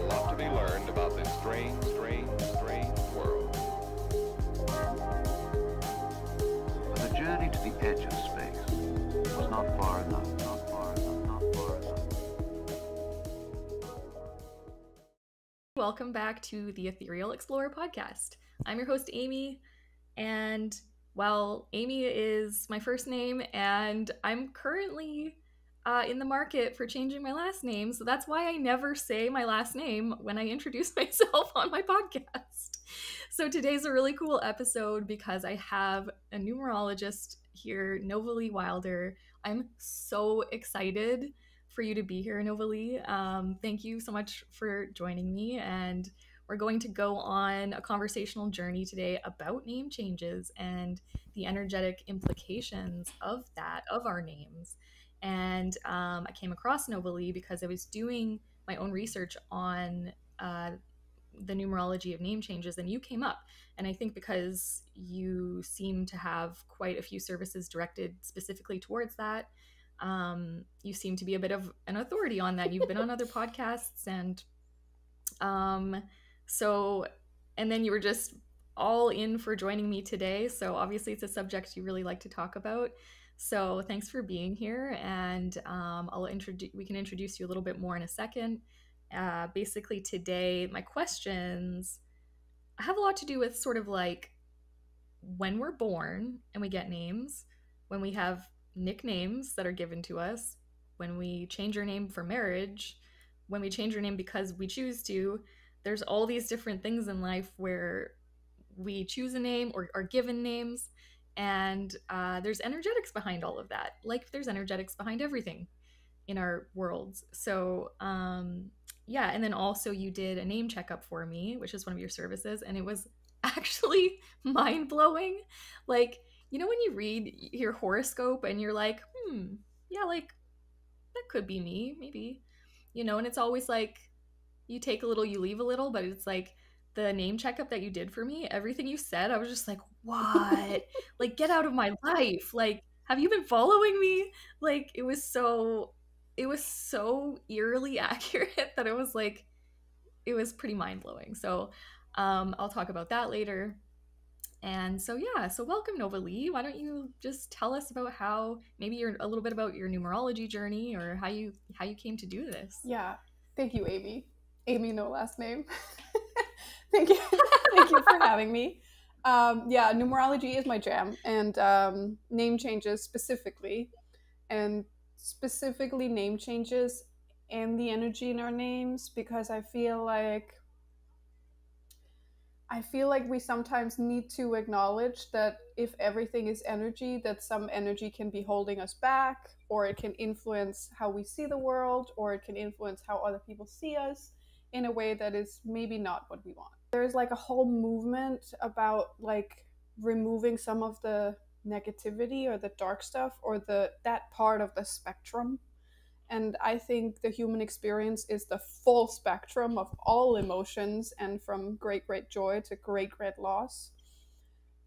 lot to be learned about this strange, strange, strange world. But the journey to the edge of space was not far enough, not far enough, not far enough. Welcome back to the Ethereal Explorer podcast. I'm your host, Amy, and well, Amy is my first name, and I'm currently in the market for changing my last name, so that's why I never say my last name when I introduce myself on my podcast. So today's a really cool episode because I have a numerologist here, Novalee Wilder. I'm so excited for you to be here, Novalee. Thank you so much for joining me, and we're going to go on a conversational journey today about name changes and the energetic implications of that, of our names. And I came across Novalee because I was doing my own research on the numerology of name changes, and you came up. And I think because you seem to have quite a few services directed specifically towards that, you seem to be a bit of an authority on that. You've been on other podcasts, and and then you were just all in for joining me today. So obviously it's a subject you really like to talk about. So thanks for being here, and we can introduce you a little bit more in a second. Basically today, my questions have a lot to do with sort of like when we're born and we get names, when we have nicknames that are given to us, when we change our name for marriage, when we change our name because we choose to. There's all these different things in life where we choose a name or are given names, and there's energetics behind all of that. Like there's energetics behind everything in our worlds. So yeah, and then also you did a name checkup for me, which is one of your services, and it was actually mind-blowing. Like, you know, when you read your horoscope and you're like, yeah, like that could be me, maybe, you know, and it's always like you take a little, you leave a little, but it's like the name checkup that you did for me, everything you said, I was just like, what? Like, get out of my life. Like, have you been following me? Like, it was so eerily accurate that it was like, it was pretty mind-blowing. So I'll talk about that later. And so yeah, so welcome, Novalee. Why don't you just tell us about how, maybe a little bit about your numerology journey, or how you came to do this. Yeah, thank you, Amy. Amy, no last name. Thank you for having me. Yeah, numerology is my jam, and name changes specifically, and specifically name changes and the energy in our names, because I feel like we sometimes need to acknowledge that if everything is energy, that some energy can be holding us back, or it can influence how we see the world, or it can influence how other people see us in a way that is maybe not what we want. There's like a whole movement about like removing some of the negativity or the dark stuff, or that part of the spectrum. And I think the human experience is the full spectrum of all emotions, and from great, great joy to great, great loss.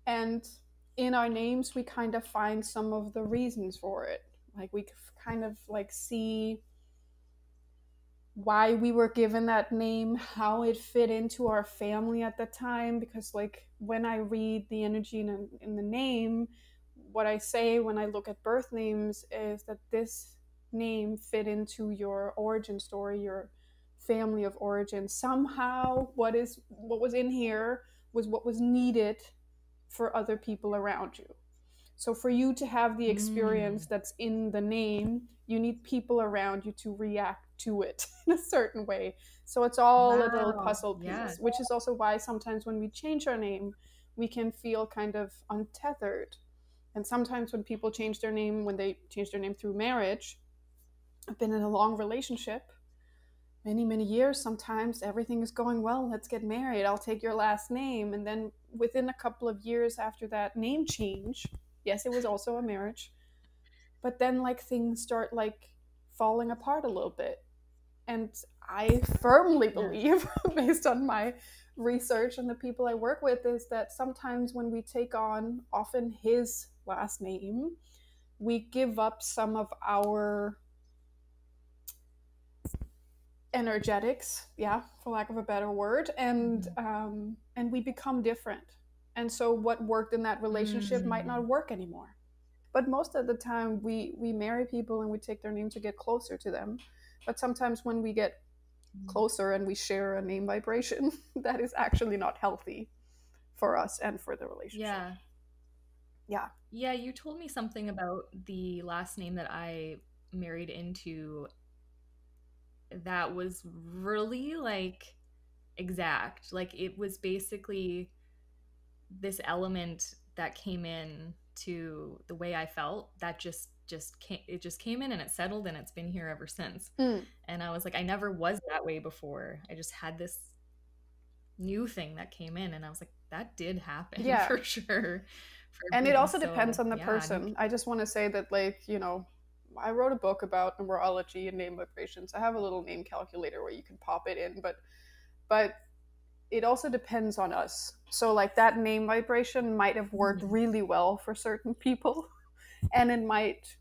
And in our names, we kind of find some of the reasons for it. Like we kind of like see why we were given that name, how it fit into our family at the time. Because like when I read the energy in the name, what I say when I look at birth names is that this name fit into your origin story, your family of origin. Somehow what was in here was what was needed for other people around you. So for you to have the experience that's in the name, you need people around you to react to it in a certain way. So it's all a little puzzle piece, which is also why sometimes when we change our name, we can feel kind of untethered. And sometimes when people change their name, when they change their name through marriage, I've been in a long relationship, many, many years. Sometimes everything is going well. Let's get married. I'll take your last name. And then within a couple of years after that name change, yes, it was also a marriage, but then like things start like falling apart a little bit. And I firmly believe, based on my research and the people I work with, is that sometimes when we take on often his last name, we give up some of our energetics, yeah, for lack of a better word, and we become different. And so what worked in that relationship might not work anymore. But most of the time we marry people and we take their name to get closer to them. But sometimes when we get closer and we share a name vibration, that is actually not healthy for us and for the relationship. Yeah, you told me something about the last name that I married into that was really like exact. Like it was basically this element that came in to the way I felt that just came in and it settled and it's been here ever since. And I was like, I never was that way before. I just had this new thing that came in and I was like, that did happen for sure. And it also depends on the person. I just want to say that, like, I wrote a book about numerology and name vibrations. I have a little name calculator where you can pop it in, but it also depends on us. So like that name vibration might have worked really well for certain people and it might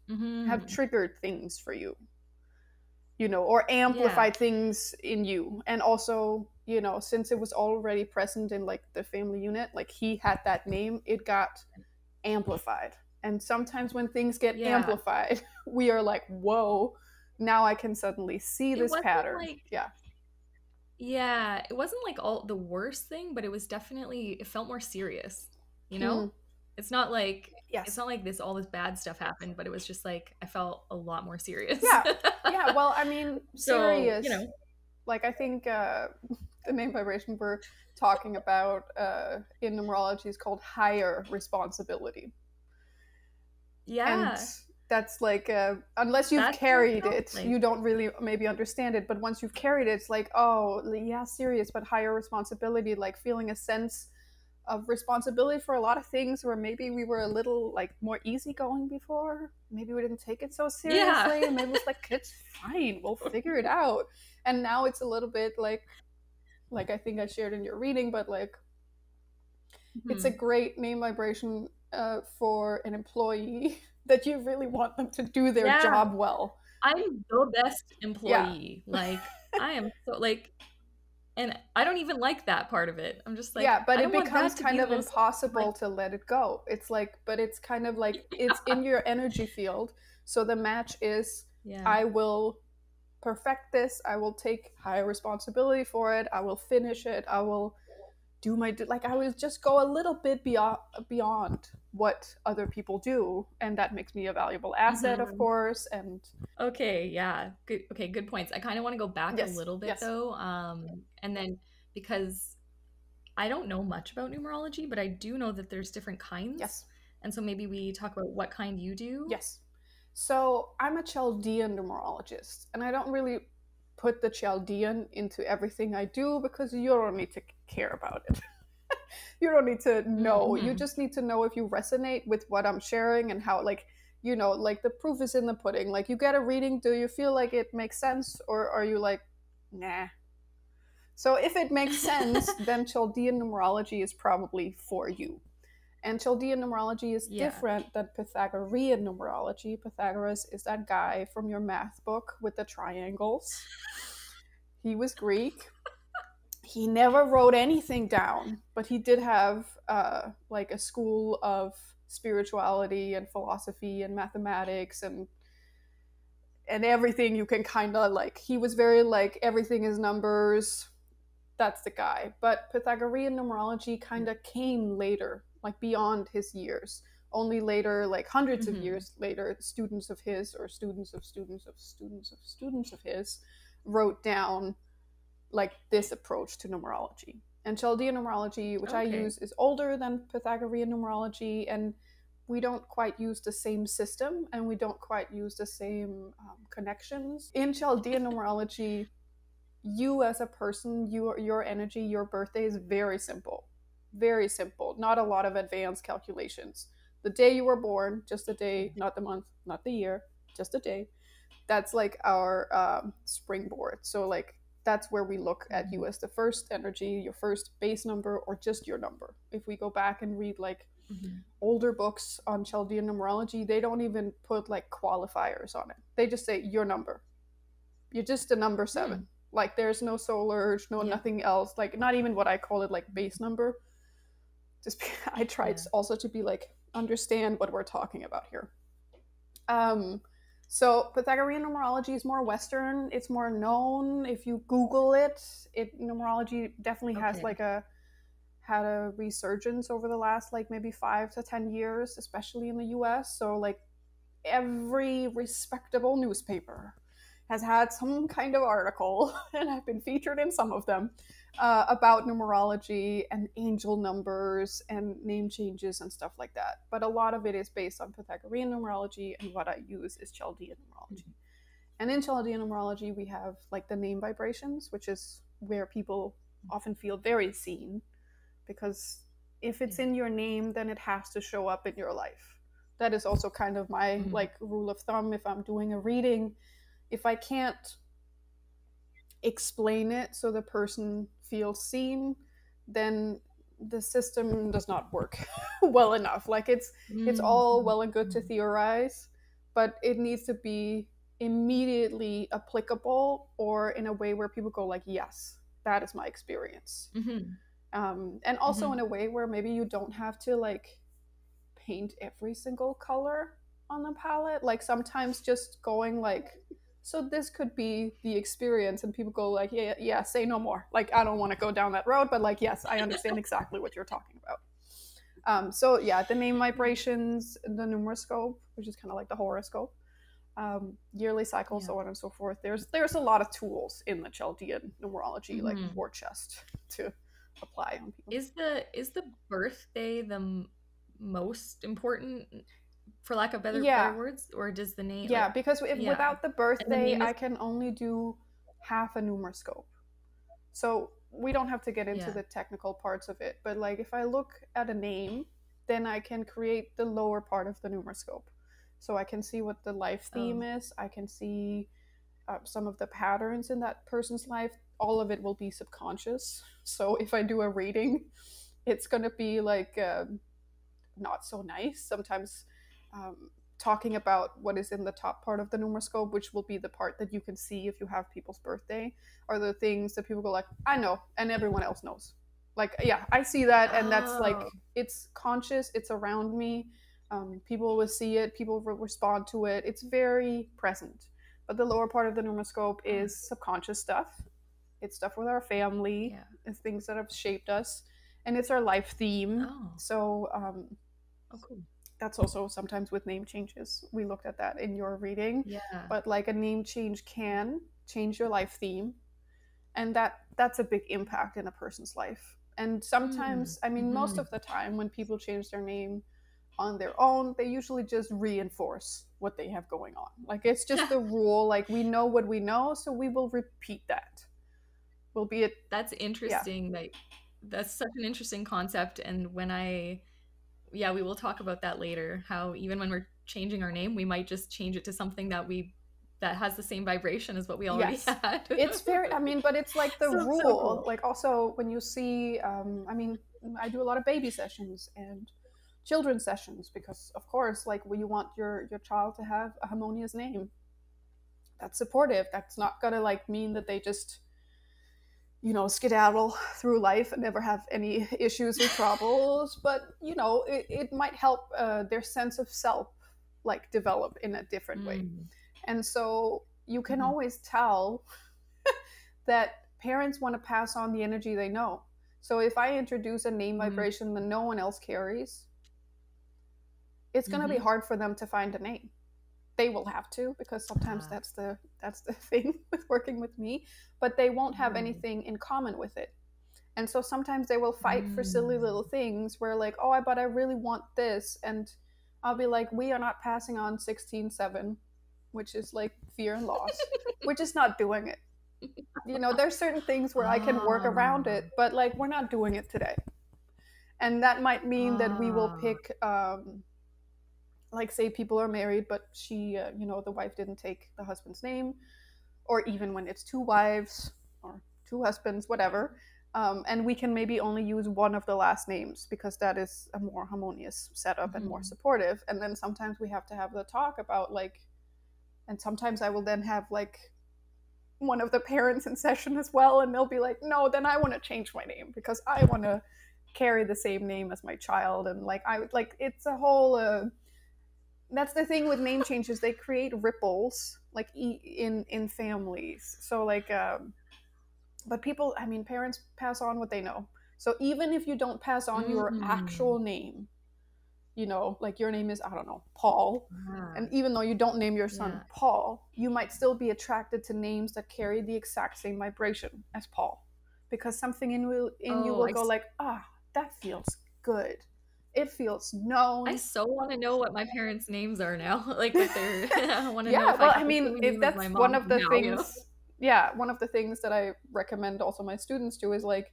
have triggered things for you, or amplified things in you. And also, since it was already present in like the family unit, like he had that name, it got amplified. And sometimes when things get amplified, we are like, whoa, now I can suddenly see this pattern. Yeah, it wasn't like all the worst thing, but it was definitely, it felt more serious, It's not like it's not like all this bad stuff happened, but it was just like I felt a lot more serious. Yeah. Well, I mean, serious. So, like I think the name vibration we're talking about in numerology is called higher responsibility. Yeah. And that's like, unless you've carried it, you don't really maybe understand it. But once you've carried it, it's like, oh, yeah, serious, but higher responsibility, like feeling a sense of responsibility for a lot of things where maybe we were a little like more easygoing before. Maybe we didn't take it so seriously. Maybe it was like, it's fine, we'll figure it out. And now it's a little bit like I think I shared in your reading, but like it's a great name vibration for an employee that you really want them to do their job well. I'm the best employee. Like I am so like, and I don't even like that part of it. I'm just like, but it becomes kind of impossible to let it go. It's like, but it's kind of like it's in your energy field. So the match is, I will perfect this. I will take higher responsibility for it. I will finish it. I will do I will just go a little bit beyond what other people do, and that makes me a valuable asset, of course. And good points. I kind of want to go back a little bit though, and then because I don't know much about numerology, but I do know that there's different kinds. And so maybe we talk about what kind you do. So I'm a Chaldean numerologist, and I don't really put the Chaldean into everything I do because you don't need to care about it. You don't need to know. You just need to know if you resonate with what I'm sharing and how, like, like the proof is in the pudding. Like you get a reading, do you feel like it makes sense, or are you like, nah? So if it makes sense, then Chaldean numerology is probably for you. And Chaldean numerology is different than Pythagorean numerology. Pythagoras is that guy from your math book with the triangles. He was Greek. He never wrote anything down, but he did have like a school of spirituality and philosophy and mathematics and everything you can kind of like. He was very like, everything is numbers. That's the guy. But Pythagorean numerology kind of came later, like beyond his years. Only later, like hundreds of years later, students of his or students of students of students of students of his wrote down like this approach to numerology. And Chaldean numerology, which I use, is older than Pythagorean numerology, and we don't quite use the same system, and we don't quite use the same connections. In Chaldean numerology, you as a person, your energy, your birthday is very simple. Very simple. Not a lot of advanced calculations. The day you were born, just the day, not the month, not the year, just the day. That's like our springboard. So like that's where we look at you as the first energy, your first base number, or just your number. If we go back and read like older books on Chaldean numerology, they don't even put like qualifiers on it. They just say your number. You're just a number 7. Like there's no soul urge, no nothing else. Like not even what I call it like base number. Just I tried also to be like understand what we're talking about here. So Pythagorean numerology is more Western. It's more known. If you Google it, numerology definitely has had a resurgence over the last like maybe 5 to 10 years, especially in the US. So like every respectable newspaper has had some kind of article, and I've been featured in some of them, about numerology and angel numbers and name changes and stuff like that. But a lot of it is based on Pythagorean numerology, and what I use is Chaldean numerology. And in Chaldean numerology, we have like the name vibrations, which is where people often feel very seen, because if it's in your name, then it has to show up in your life. That is also kind of my like rule of thumb. If I'm doing a reading, if I can't explain it so the person feels seen, then the system does not work well enough. Like it's all well and good to theorize, but it needs to be immediately applicable, or in a way where people go like, yes, that is my experience. And also in a way where maybe you don't have to like paint every single color on the palette. Like sometimes just going like, so this could be the experience, and people go like, yeah, say no more. Like I don't want to go down that road, but like, yes, I understand exactly what you're talking about. So yeah, the name vibrations, the numeroscope, which is kind of like the horoscope, yearly cycle, so on and so forth. There's a lot of tools in the Chaldean numerology, like war chest, to apply on people. Is the birthday the most important, for lack of better words, or does the name? Yeah, because without the birthday, I can only do half a numeroscope. So we don't have to get into the technical parts of it, but like if I look at a name, then I can create the lower part of the numeroscope. So I can see what the life theme is. I can see some of the patterns in that person's life. All of it will be subconscious. So if I do a reading, it's going to be like not so nice. Sometimes talking about what is in the top part of the numeroscope, which will be the part that you can see if you have people's birthday, are the things that people go like, I know, and everyone else knows. Like, yeah, I see that, and that's like, it's conscious, it's around me. People will see it, people will respond to it. It's very present. But the lower part of the numeroscope is subconscious stuff. It's stuff with our family. It's things that have shaped us. And it's our life theme. So cool. That's also sometimes with name changes. We looked at that in your reading. But like a name change can change your life theme. And that's a big impact in a person's life. And sometimes, I mean, most of the time when people change their name on their own, they usually just reinforce what they have going on. Like it's just the rule, like we know what we know, so we will repeat that. Will be it. That's interesting. Like that's such an interesting concept. And when we will talk about that later, how even when we're changing our name, we might just change it to something that has the same vibration as what we already had. It's very, I mean, but it's like the rule. So cool. Like also when you see, I mean, I do a lot of baby sessions and children's sessions, because of course, like when you want your child to have a harmonious name that's supportive, that's not gonna like mean that they just, you know, skedaddle through life and never have any issues or troubles, but you know, it might help their sense of self like develop in a different way. And so you can always tell that parents want to pass on the energy they know. So if I introduce a name vibration that no one else carries, it's going to be hard for them to find a name. They will have to, because sometimes that's the thing with working with me, but they won't have anything in common with it. And so sometimes they will fight for silly little things where like, oh, but I really want this. And I'll be like, we are not passing on 16-7, which is like fear and loss. We're just not doing it. You know, there's certain things where I can work around it, but like, we're not doing it today. And that might mean that we will pick, like say people are married, but she, you know, the wife didn't take the husband's name, or even when it's two wives or two husbands, whatever. And we can maybe only use one of the last names because that is a more harmonious setup and more supportive. And then sometimes we have to have the talk about like, and sometimes I will then have like one of the parents in session as well, and they'll be like, no, then I want to change my name because I want to carry the same name as my child. And like I like it's a whole that's the thing with name changes, they create ripples like in families. So like but people, I mean, parents pass on what they know. So even if you don't pass on your actual name, you know, like your name is, I don't know, Paul, and even though you don't name your son Paul, you might still be attracted to names that carry the exact same vibration as Paul, because something in you will go like, that feels good. It feels known. I so want to know what my parents' names are now. Like what they're. I want to know. Yeah, If well, I I mean, if that's one of the now, things. you know? Yeah, one of the things that I recommend also my students do is like,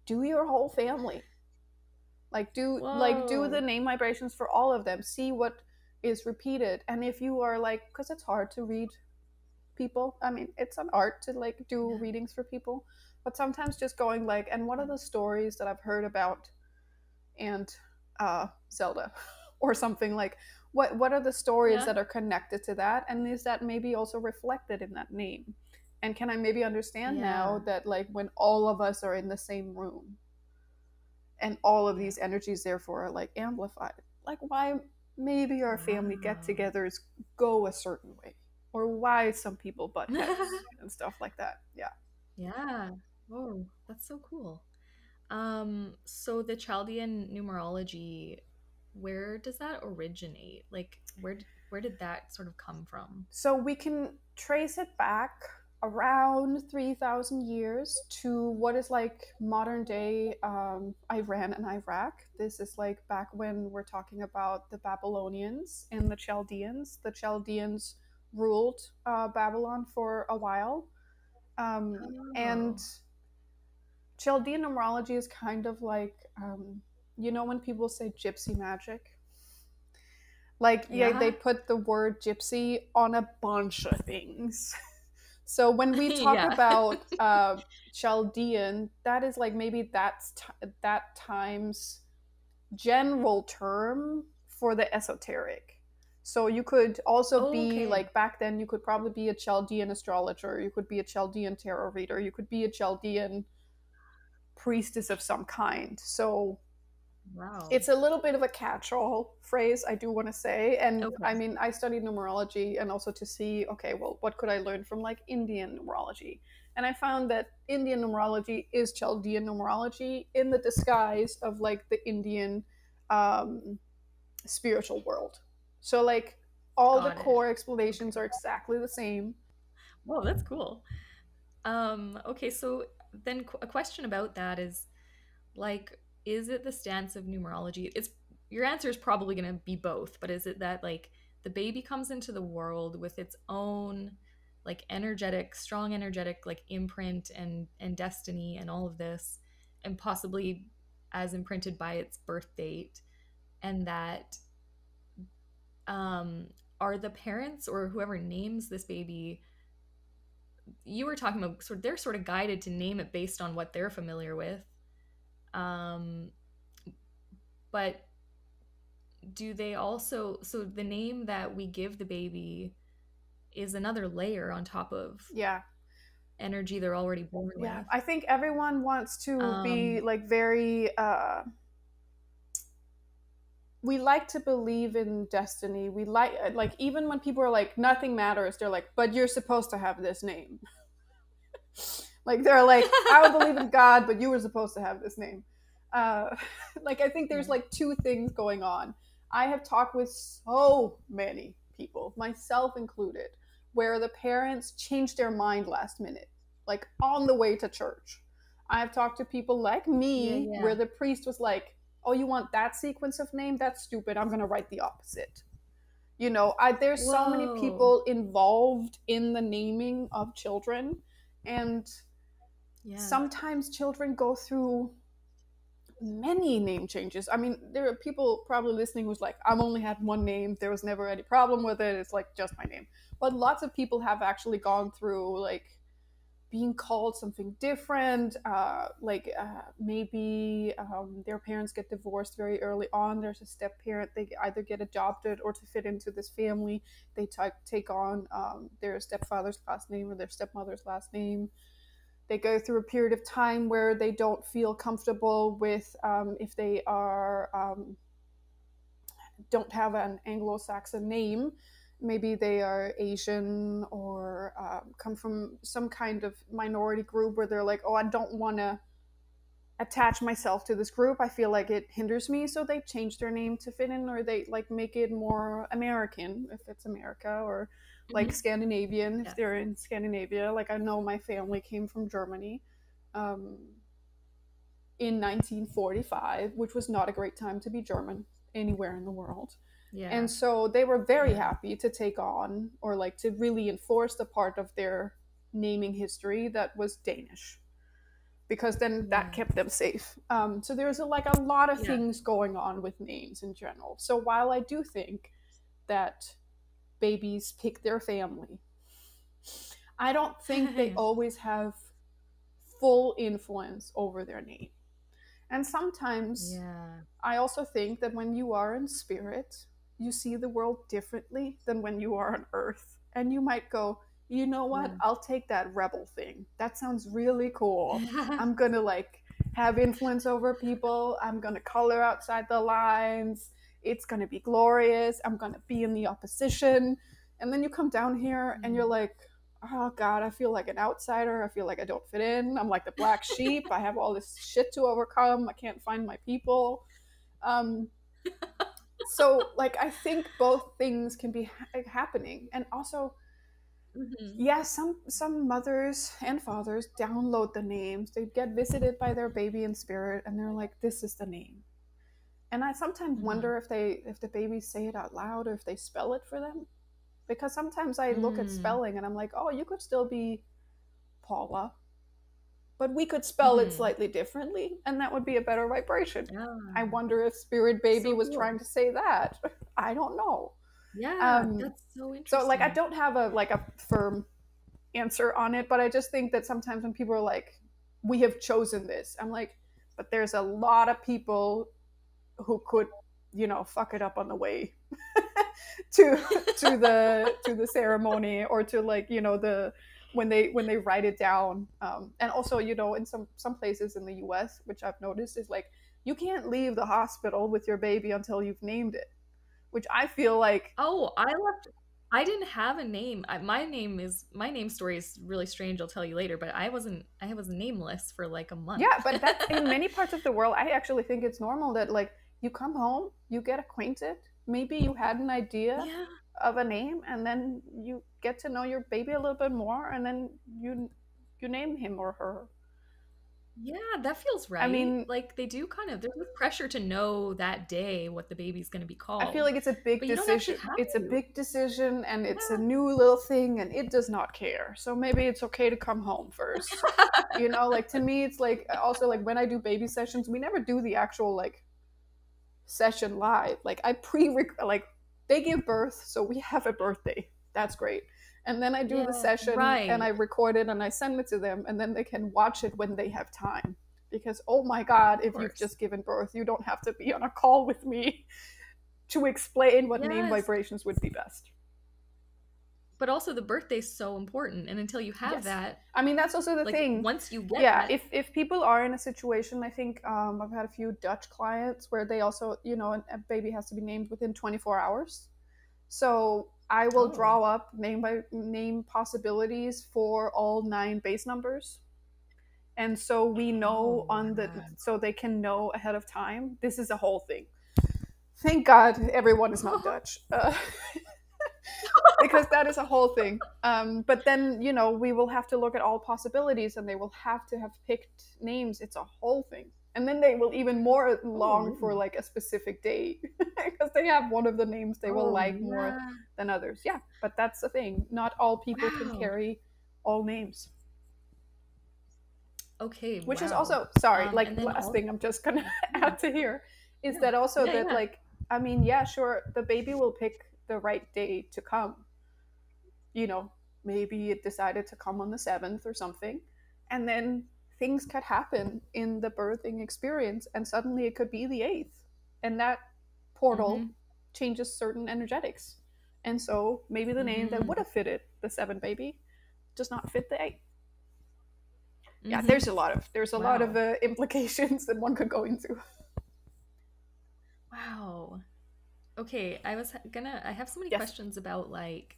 do your whole family. Like do the name vibrations for all of them. See what is repeated, and if you are like, because it's hard to read people. I mean, it's an art to like do readings for people, but sometimes just going like, and what are the stories that I've heard about, and Zelda, or something like, what are the stories that are connected to that, and is that maybe also reflected in that name, and can I maybe understand now that like when all of us are in the same room, and all of these energies therefore are like amplified, like why maybe our family get-togethers go a certain way, or why some people butt heads and stuff like that. Yeah. Oh, that's so cool. So the Chaldean numerology, where does that originate? Like, where did that sort of come from? So we can trace it back around 3,000 years to what is like modern day Iran and Iraq. This is like back when we're talking about the Babylonians and the Chaldeans. The Chaldeans ruled Babylon for a while. And Chaldean numerology is kind of like, you know, when people say gypsy magic? Like, they put the word gypsy on a bunch of things. So when we talk about Chaldean, that is like maybe that's that time's general term for the esoteric. So you could also be like, back then you could probably be a Chaldean astrologer, you could be a Chaldean tarot reader, you could be a Chaldean priestess of some kind. So it's a little bit of a catch-all phrase, I do want to say. And I mean, I studied numerology and also to see, okay, well, what could I learn from like Indian numerology? And I found that Indian numerology is Chaldean numerology in the disguise of like the Indian spiritual world. So like all the core explanations are exactly the same. Whoa, that's cool. Okay, so then a question about that is like, is it the stance of numerology? It's your answer is probably going to be both, but is it that like the baby comes into the world with its own like strong energetic like imprint and destiny and all of this, and possibly as imprinted by its birth date, and that are the parents or whoever names this baby, you were talking about they're sort of guided to name it based on what they're familiar with, but do they also, so the name that we give the baby is another layer on top of energy they're already born with. I think everyone wants to be like very we like to believe in destiny. We like even when people are like nothing matters, they're like, but you're supposed to have this name. Like they're like, I would believe in God, but you were supposed to have this name. Like I think there's like two things going on. I have talked with so many people, myself included, where the parents changed their mind last minute, like on the way to church. I have talked to people like me where the priest was like, oh, you want that sequence of name? That's stupid. I'm going to write the opposite. You know, there's so many people involved in the naming of children. And sometimes children go through many name changes. I mean, there are people probably listening who's like, I've only had one name. There was never any problem with it. It's like just my name. But lots of people have actually gone through like being called something different, maybe their parents get divorced very early on. There's a step parent. They either get adopted, or to fit into this family, they take on their stepfather's last name or their stepmother's last name. They go through a period of time where they don't feel comfortable with if they are don't have an Anglo-Saxon name. Maybe they are Asian, or come from some kind of minority group where they're like, oh, I don't want to attach myself to this group. I feel like it hinders me. So they change their name to fit in, or they like make it more American if it's America, or like Scandinavian if they're in Scandinavia. Like I know my family came from Germany in 1945, which was not a great time to be German anywhere in the world. Yeah. And so they were very happy to take on, or like to really enforce the part of their naming history that was Danish, because then that kept them safe. So there's a lot of things going on with names in general. So while I do think that babies pick their family, I don't think they always have full influence over their name. And sometimes I also think that when you are in spirit, you see the world differently than when you are on earth. And you might go, you know what? I'll take that rebel thing. That sounds really cool. I'm going to like have influence over people. I'm going to color outside the lines. It's going to be glorious. I'm going to be in the opposition. And then you come down here and you're like, oh God, I feel like an outsider. I feel like I don't fit in. I'm like the black sheep. I have all this shit to overcome. I can't find my people. So like, I think both things can be happening. And also, some mothers and fathers download the names. They get visited by their baby in spirit, and they're like, this is the name. And I sometimes wonder if the babies say it out loud, or if they spell it for them. Because sometimes I look at spelling and I'm like, oh, you could still be Paula, but we could spell it slightly differently, and that would be a better vibration. I wonder if Spirit Baby was trying to say that. I don't know. That's so interesting. So like, I don't have a firm answer on it, but I just think that sometimes when people are like, we have chosen this, I'm like, but there's a lot of people who could, fuck it up on the way to the ceremony, or to like, when they write it down. And also, in some places in the US, which I've noticed, is like, you can't leave the hospital with your baby until you've named it, which I feel like, I didn't have a name. My name story is really strange. I'll tell you later, but I was nameless for like a month. Yeah, but that's in many parts of the world. I actually think it's normal that like, you come home, you get acquainted, maybe you had an idea of a name, and then you get to know your baby a little bit more, and then you name him or her. Yeah, that feels right. I mean, like they do there's this pressure to know that day what the baby's going to be called. I feel like it's a big decision. It's a big decision, and it's a new little thing, and it does not care. So maybe it's okay to come home first. Like to me, it's like, also like when I do baby sessions, we never do the actual like session live. Like I like they give birth, so we have a birthday. That's great. And then I do the session, and I record it, and I send it to them, and then they can watch it when they have time. Because, oh my God, if you've just given birth, you don't have to be on a call with me to explain what name vibrations would be best. But also the birthday's so important, and until you have that, I mean, that's also the thing. Once you get that, if people are in a situation, I think I've had a few Dutch clients where they also, a baby has to be named within 24 hours. So I will draw up name by name possibilities for all 9 base numbers. And so we know so they can know ahead of time. This is a whole thing. Thank God everyone is not Dutch. Because that is a whole thing. But then, we will have to look at all possibilities, and they will have to have picked names. It's a whole thing. And then they will even more long for like a specific day, because they have one of the names they will like more than others. Yeah, but that's the thing. Not all people can carry all names. Okay. Which is also, last thing I'm just going to add to here is that also like, I mean, sure, the baby will pick the right day to come, maybe it decided to come on the 7th or something. And then things could happen in the birthing experience, and suddenly it could be the 8th. And that portal changes certain energetics. And so maybe the name that would have fitted the 7 baby does not fit the 8. Yeah, there's a lot of implications that one could go into. Wow. Okay, I have so many Yes. questions about like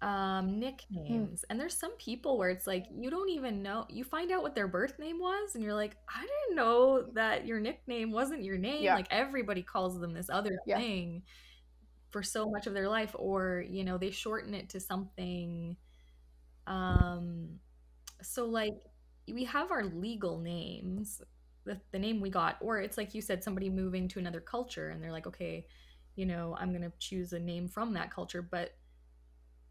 nicknames. And there's some people where it's like you don't even know, you find out what their birth name was and you're like, I didn't know that your nickname wasn't your name. Yeah. Like everybody calls them this other Yeah. thing for so much of their life, or you know, they shorten it to something. So like we have our legal names, the name we got, or it's like you said, somebody moving to another culture and they're like, okay, you know, I'm gonna choose a name from that culture, but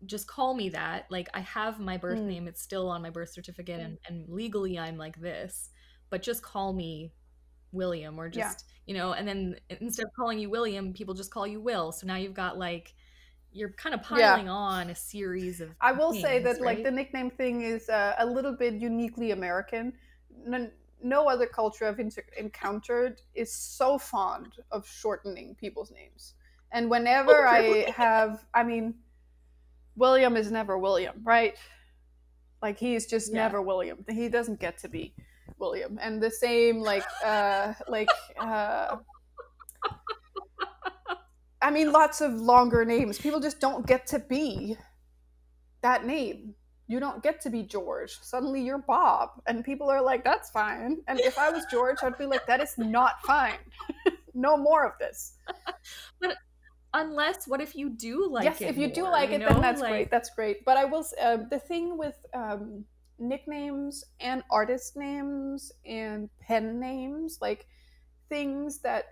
just call me that. Like I have my birth name, it's still on my birth certificate, and legally I'm like this, but just call me William, or just you know, and then instead of calling you William, people just call you Will. So now you've got like, you're kind of piling on a series of I will say that right? like the nickname thing is a little bit uniquely American. No other culture I've encountered is so fond of shortening people's names. And whenever I mean, William is never William, right? Like he's just never William. He doesn't get to be William. And the same I mean, lots of longer names. People just don't get to be that name. You don't get to be George. Suddenly you're Bob. And people are like, that's fine. And if I was George, I'd be like, that is not fine. No more of this. But unless, what if you do like yes, it? If you more, do like you it, know? then that's like, great. That's great. But I will the thing with nicknames and artist names and pen names, like things that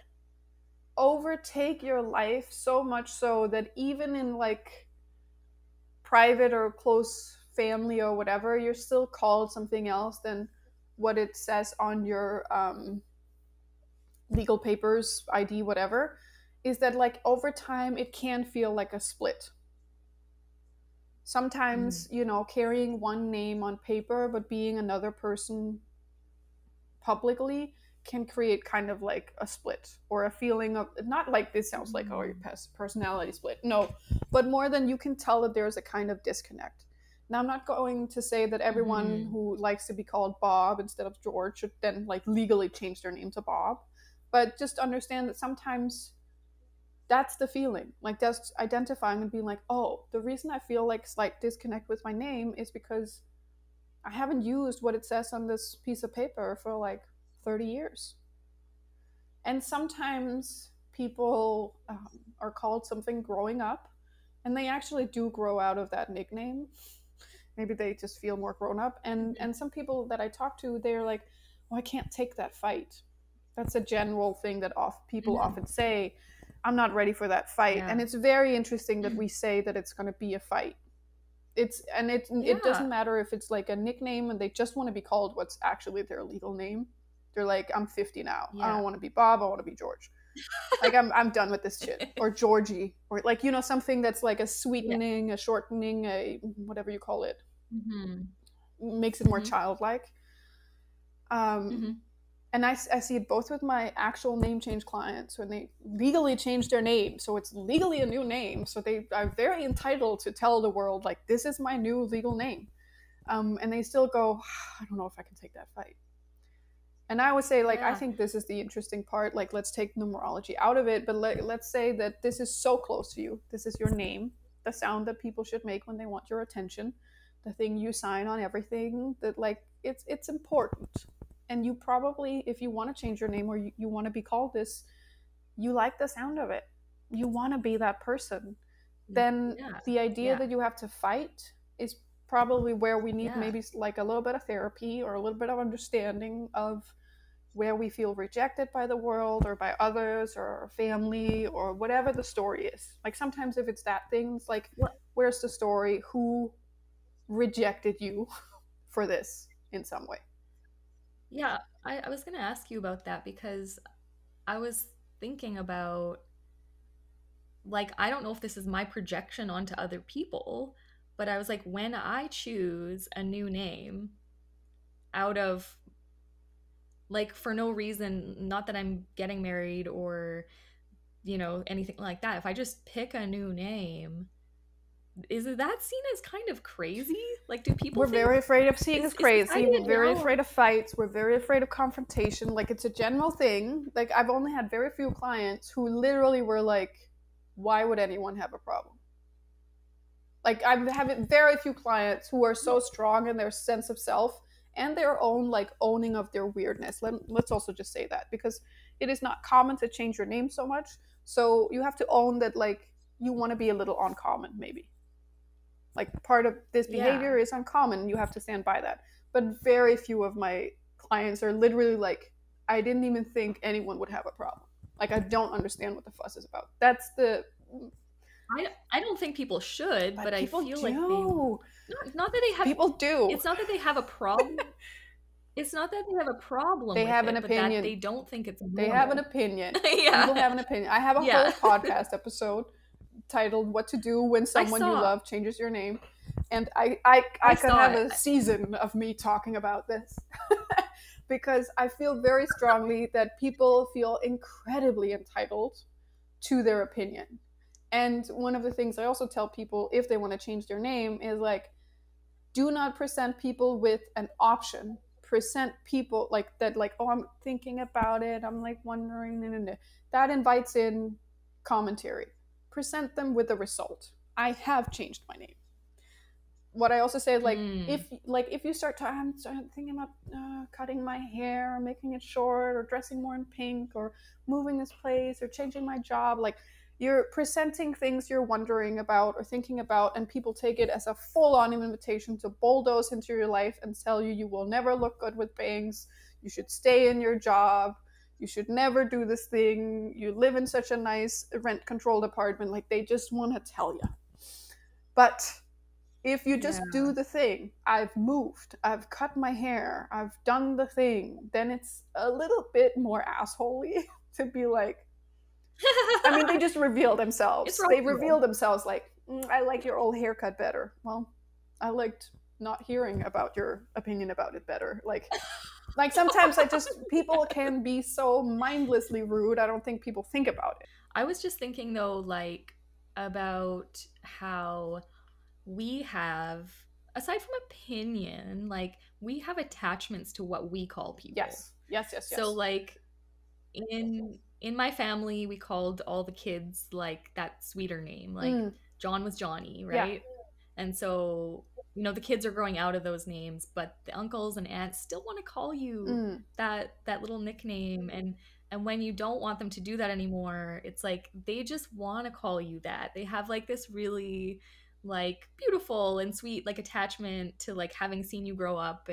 overtake your life so much so that even in like private or close family or whatever, you're still called something else than what it says on your legal papers, ID, whatever, is that like over time it can feel like a split. Sometimes, you know, carrying one name on paper but being another person publicly can create kind of like a split, or a feeling of, not like this sounds like, oh, your personality split. No, but more than you can tell that there's a kind of disconnect. Now, I'm not going to say that everyone who likes to be called Bob instead of George should then like legally change their name to Bob, but just understand that sometimes that's the feeling. Like that's identifying and being like, oh, the reason I feel like slight disconnect with my name is because I haven't used what it says on this piece of paper for like 30 years. And sometimes people are called something growing up, and they actually do grow out of that nickname. Maybe they just feel more grown up. And some people that I talk to, they're like, well, I can't take that fight. That's a general thing that people often say. I'm not ready for that fight. And it's very interesting that we say that it's going to be a fight. It doesn't matter if it's like a nickname and they just want to be called what's actually their legal name. They're like, I'm 50 now. I don't want to be Bob. I want to be George. Like I'm done with this shit. Or Georgie, or like, you know, something that's like a sweetening, a shortening, a whatever you call it, makes it more childlike. And I see it both with my actual name change clients when they legally change their name. So it's legally a new name. So they are very entitled to tell the world, like, this is my new legal name. And they still go, I don't know if I can take that fight. And I would say, like, I think this is the interesting part. Like, let's take numerology out of it. But let's say that this is so close to you. This is your name, the sound that people should make when they want your attention, the thing you sign on everything, that, like, it's important. And you probably, if you want to change your name or you want to be called this, you like the sound of it. You want to be that person. Then the idea that you have to fight is probably where we need maybe like a little bit of therapy or a little bit of understanding of where we feel rejected by the world or by others or family or whatever the story is. Like sometimes if it's that thing, it's like, where's the story? Who rejected you for this in some way? Yeah, I was going to ask you about that because I was thinking about, like, I don't know if this is my projection onto other people, But I was like, when I choose a new name out of, like, for no reason, not that I'm getting married or, you know, anything like that, if I just pick a new name, is that seen as kind of crazy? Like, do people We're think very afraid of seeing as crazy. society We're very now- afraid of fights. We're very afraid of confrontation. Like, it's a general thing. Like, I've only had very few clients who literally were like, why would anyone have a problem? Like, I'm having very few clients who are so strong in their sense of self and their own, like, owning of their weirdness. Let's also just say that, because it is not common to change your name so much. So you have to own that, like, you want to be a little uncommon, maybe. Like, part of this behavior is uncommon. You have to stand by that. But very few of my clients are literally like, I didn't even think anyone would have a problem. Like, I don't understand what the fuss is about. That's the... I don't think people should, but I people feel do. like not that they have... People do. It's not that they have a problem. It's not that they have a problem They with have it, an but opinion. that they don't think it's normal. They have an opinion. Yeah. People have an opinion. I have a Yeah. whole podcast episode titled "What to Do When Someone You saw- Love Changes Your Name," and I could saw have it. a season of me talking about this because I feel very strongly that people feel incredibly entitled to their opinion. And one of the things I also tell people if they want to change their name is, like, do not present people with an option. Present people like that, like, oh, I'm thinking about it, I'm like wondering, that invites in commentary. Present them with the result. I have changed my name. What I also say is, like, if you start thinking about cutting my hair or making it short or dressing more in pink or moving this place or changing my job, like, you're presenting things you're wondering about or thinking about, and people take it as a full-on invitation to bulldoze into your life and tell you will never look good with bangs, you should stay in your job, you should never do this thing, you live in such a nice rent-controlled apartment. Like, they just want to tell you. But if you just do the thing, I've moved, I've cut my hair, I've done the thing, then it's a little bit more assholey to be like, I mean, they just reveal themselves. They reveal themselves like, I like your old haircut better. Well, I liked not hearing about your opinion about it better. Like sometimes people can be so mindlessly rude. I don't think people think about it. I was just thinking, though, like, about how we have, aside from opinion, like, we have attachments to what we call people. Yes. So, like, in my family, we called all the kids, like, that sweeter name. Like, John was Johnny, right? Yeah. And so, you know, the kids are growing out of those names, but the uncles and aunts still want to call you that little nickname. And when you don't want them to do that anymore, it's like they just want to call you that. They have, like, this really, like, beautiful and sweet, like, attachment to, like, having seen you grow up.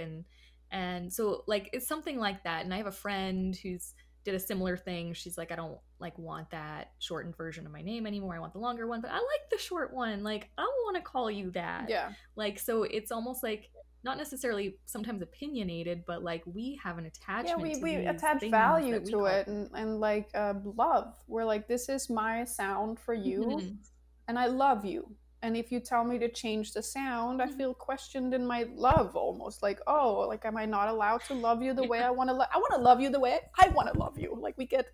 And so, like, it's something like that. And I have a friend who's did a similar thing. She's like, I don't, like, want that shortened version of my name anymore. I want the longer one, but I like the short one. Like, I don't want to call you that. Yeah. Like, so it's almost like not necessarily sometimes opinionated, but, like, we have an attachment. Yeah, we attach value to it and like love. We're like, this is my sound for you, and I love you. And if you tell me to change the sound, I feel questioned in my love, almost like, oh, like, am I not allowed to love you the way I want to love? I want to love you the way I want to love you. Like, we get,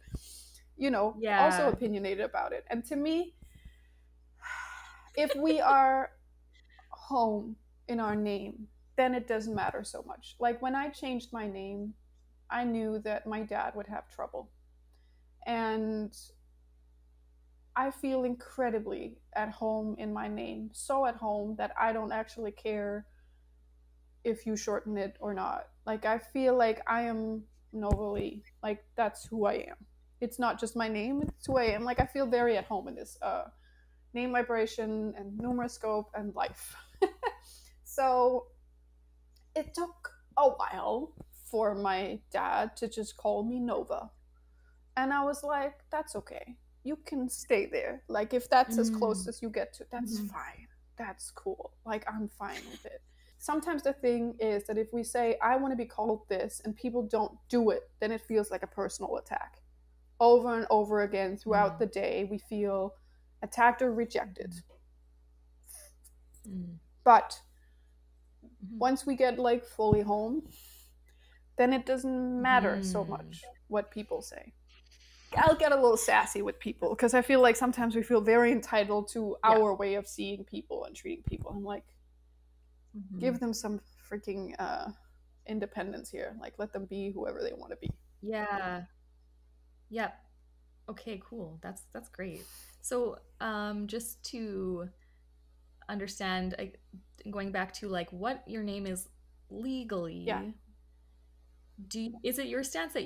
you know, also opinionated about it. And to me, if we are home in our name, then it doesn't matter so much. Like, when I changed my name, I knew that my dad would have trouble. And I feel incredibly at home in my name, so at home that I don't actually care if you shorten it or not. Like, I feel like I am Novalee. Like, that's who I am. It's not just my name, it's who I am. Like, I feel very at home in this name vibration and numeroscope and life. So it took a while for my dad to just call me Nova. And I was like, that's okay. You can stay there. Like, if that's as close as you get to, that's fine. That's cool. Like, I'm fine with it. Sometimes the thing is that if we say, I want to be called this, and people don't do it, then it feels like a personal attack. Over and over again throughout the day, we feel attacked or rejected. But Mhm. once we get like fully home, then it doesn't matter so much what people say. I'll get a little sassy with people because I feel like sometimes we feel very entitled to Yeah. our way of seeing people and treating people. I'm like, give them some freaking independence here. Like, let them be whoever they want to be. Yeah. Yep. Okay, cool. That's great. So, just to understand, going back to like what your name is Yeah. legally, is it your stance that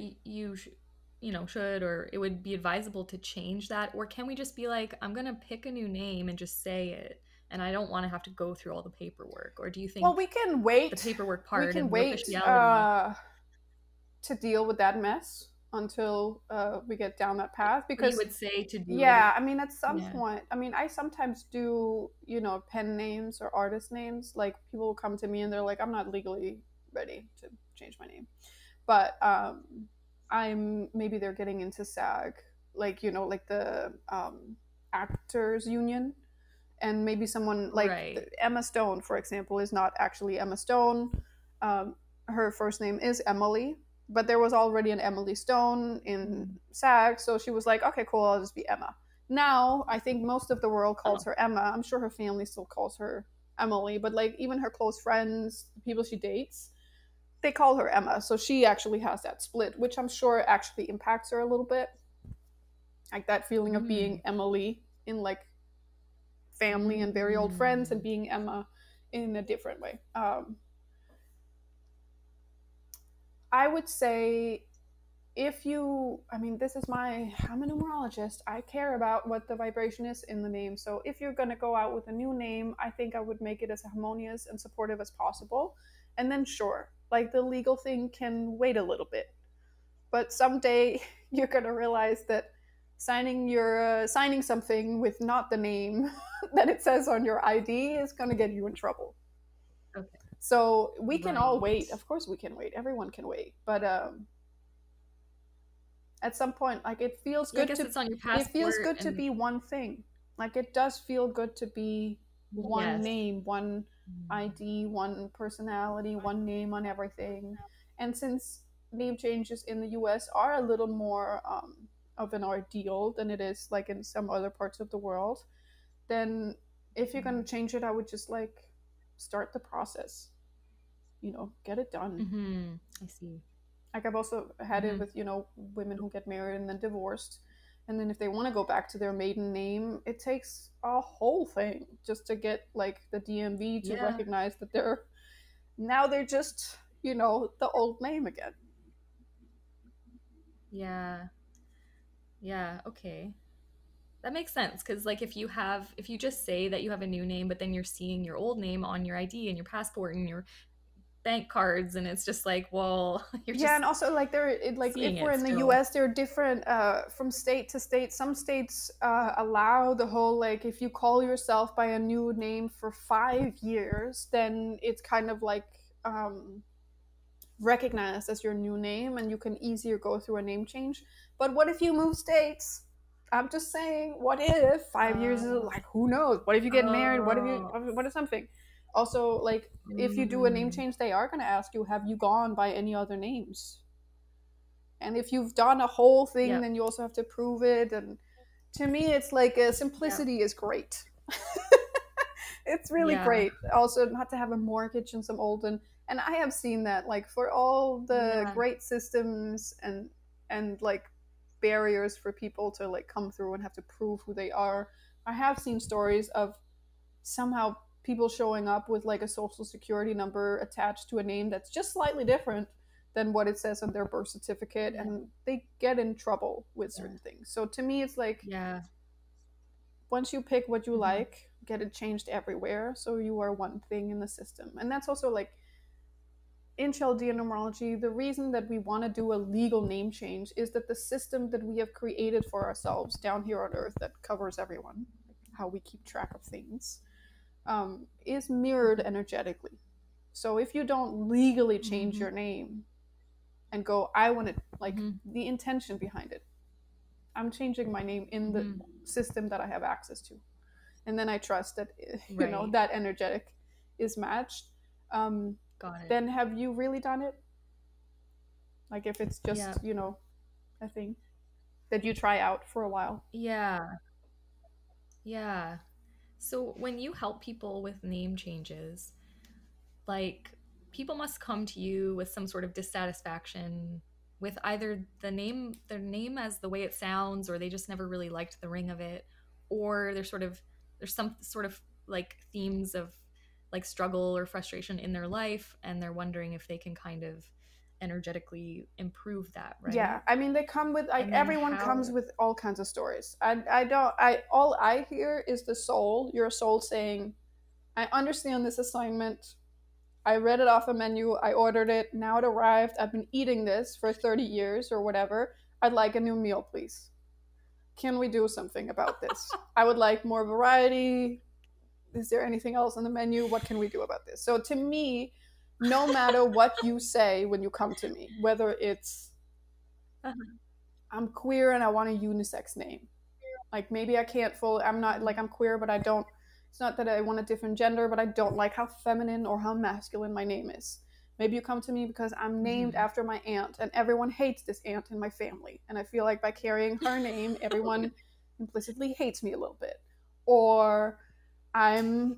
should, or it would be advisable to change that, or can we just be like, I'm gonna pick a new name and just say it, and I don't want to have to go through all the paperwork? Or do you Well, think we can wait. the paperwork We part can and the wait officiality? to deal with that mess until we get down that path. So you Because, would say to do yeah, it? I mean, at some Yeah. point, I mean, I sometimes do, pen names or artist names. Like, people will come to me and they're like, I'm not legally ready to change my name. But maybe they're getting into SAG, like, like the actors union. And maybe someone like Right. Emma Stone, for example, is not actually Emma Stone. Her first name is Emily, but there was already an Emily Stone in SAG, so she was like, okay, cool, I'll just be Emma. Now, I think most of the world calls her Emma. I'm sure her family still calls her Emily, but like even her close friends, the people she dates, they call her Emma. So she actually has that split, which I'm sure actually impacts her a little bit. Like that feeling of being Emily in like family and very old friends, and being Emma in a different way. I would say I'm a numerologist. I care about what the vibration is in the name. So if you're going to go out with a new name, I think I would make it as harmonious and supportive as possible. And then, sure, like the legal thing can wait a little bit. But someday you're going to realize that signing something with not the name that it says on your ID is going to get you in trouble. Okay. So we can all Right. wait. Of course we can wait. Everyone can wait. But at some point, like it feels Yeah, I good guess to it's on your it feels passport good to and be one thing. Like it does feel good to be one yes. name, one ID, one personality, one name on everything. And since name changes in the US are a little more of an ordeal than it is like in some other parts of the world, then if you're going to change it, I would just like start the process, get it done. I see. Like I've also had it with, women who get married and then divorced. And then if they want to go back to their maiden name, it takes a whole thing just to get like the DMV to recognize that they're just, the old name again. Yeah. Yeah, okay. That makes sense, because like if you just say that you have a new name, but then you're seeing your old name on your ID and your passport and your bank cards, and it's just like, well, you're just and also like if we're in the still. US, there are different from state to state. Some states allow the whole like if you call yourself by a new name for 5 years, then it's kind of like recognized as your new name, and you can easier go through a name change. But what if you move states? I'm just saying, what if 5 years is like, who knows? What if you get married? What if something? Also, like, if you do a name change, they are going to ask you, have you gone by any other names? And if you've done a whole thing, then you also have to prove it. And to me, it's like simplicity is great. It's really great. Also, not to have a mortgage and some old and I have seen that like for all the great systems and like barriers for people to like come through and have to prove who they are. I have seen stories of somehow people showing up with like a social security number attached to a name that's just slightly different than what it says on their birth certificate, and they get in trouble with certain things. So to me, it's like once you pick what you like, get it changed everywhere so you are one thing in the system. And that's also like in Chaldean numerology, the reason that we want to do a legal name change is that the system that we have created for ourselves down here on Earth that covers everyone, how we keep track of things, is mirrored energetically. So if you don't legally change your name and go, I want it, like the intention behind it, I'm changing my name in the system that I have access to. And then I trust that, that energetic is matched, um, Got it. then have you really done it? Like if it's just, Yeah. a thing that you try out for a while. Yeah. Yeah. So when you help people with name changes, like people must come to you with some sort of dissatisfaction with either their name as the way it sounds, or they just never really liked the ring of it, or there's some sort of like themes of like struggle or frustration in their life, and they're wondering if they can kind of energetically improve that, Yeah, right? I mean, they come with like And then everyone comes how with all kinds of stories. I don't I all I hear is the soul, your soul saying, I understand this assignment. I read it off a menu. I ordered it. Now it arrived. I've been eating this for 30 years or whatever. I'd like a new meal, please. Can we do something about this? I would like more variety. Is there anything else on the menu? What can we do about this? So to me, no matter what you say when you come to me, whether it's uh-huh. I'm queer and I want a unisex name. Like maybe I can't fully, I'm not like I'm queer, but I don't, it's not that I want a different gender, but I don't like how feminine or how masculine my name is. Maybe you come to me because I'm named Mhm. after my aunt and everyone hates this aunt in my family. And I feel like by carrying her name, everyone implicitly hates me a little bit. Or I'm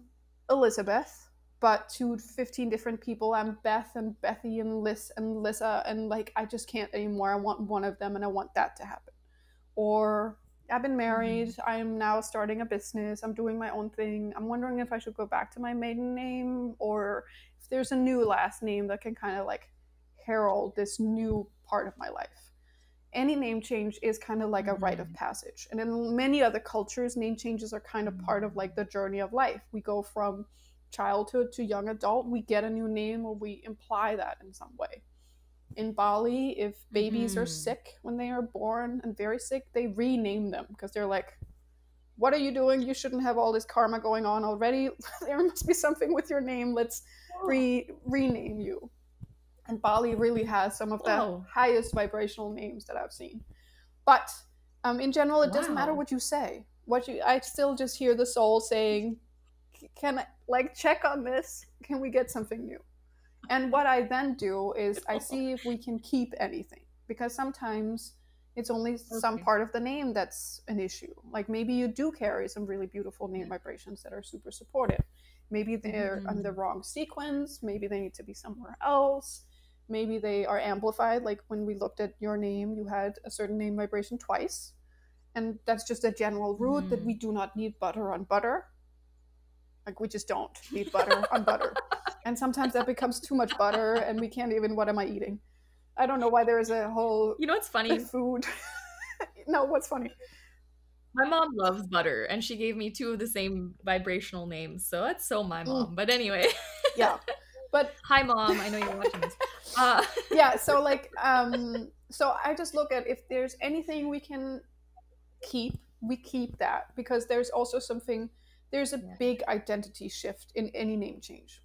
Elizabeth, but to 15 different people, I'm Beth and Bethy and Liz and Lissa. And like, I just can't anymore. I want one of them and I want that to happen. Or I've been married. Mhm. I'm now starting a business. I'm doing my own thing. I'm wondering if I should go back to my maiden name or if there's a new last name that can kind of like herald this new part of my life. Any name change is kind of like a rite of Mhm. passage. And in many other cultures, name changes are kind of part of like the journey of life. We go from childhood to young adult, we get a new name or we imply that in some way. In Bali, if babies are Mhm. sick when they are born and very sick, they rename them because they're like, what are you doing? You shouldn't have all this karma going on already. There must be something with your name. Let's rename you. And Bali really has some of the Whoa. highest vibrational names that I've seen. But in general, it doesn't matter Wow. what you say. I still just hear the soul saying, "Can I like check on this? Can we get something new?" And what I then do is I see if we can keep anything because sometimes it's only some Okay. part of the name that's an issue. Like maybe you do carry some really beautiful name vibrations that are super supportive. Maybe they're on the Mhm. wrong sequence. Maybe they need to be somewhere else. Maybe they are amplified. Like when we looked at your name, you had a certain name vibration twice. And that's just a general root that we Mhm. do not need butter on butter. Like we just don't need butter on butter. And sometimes that becomes too much butter and we can't even, what am I eating? I don't know why there is a whole You know what's funny? food. No, what's funny? My mom loves butter, and she gave me two of the same vibrational names, so that's so my Mm, mom. But anyway, yeah. But hi, mom. I know you're watching this. Uh, yeah, so like so I just look at if there's anything we can keep, we keep that because there's a yeah. big identity shift in any name change.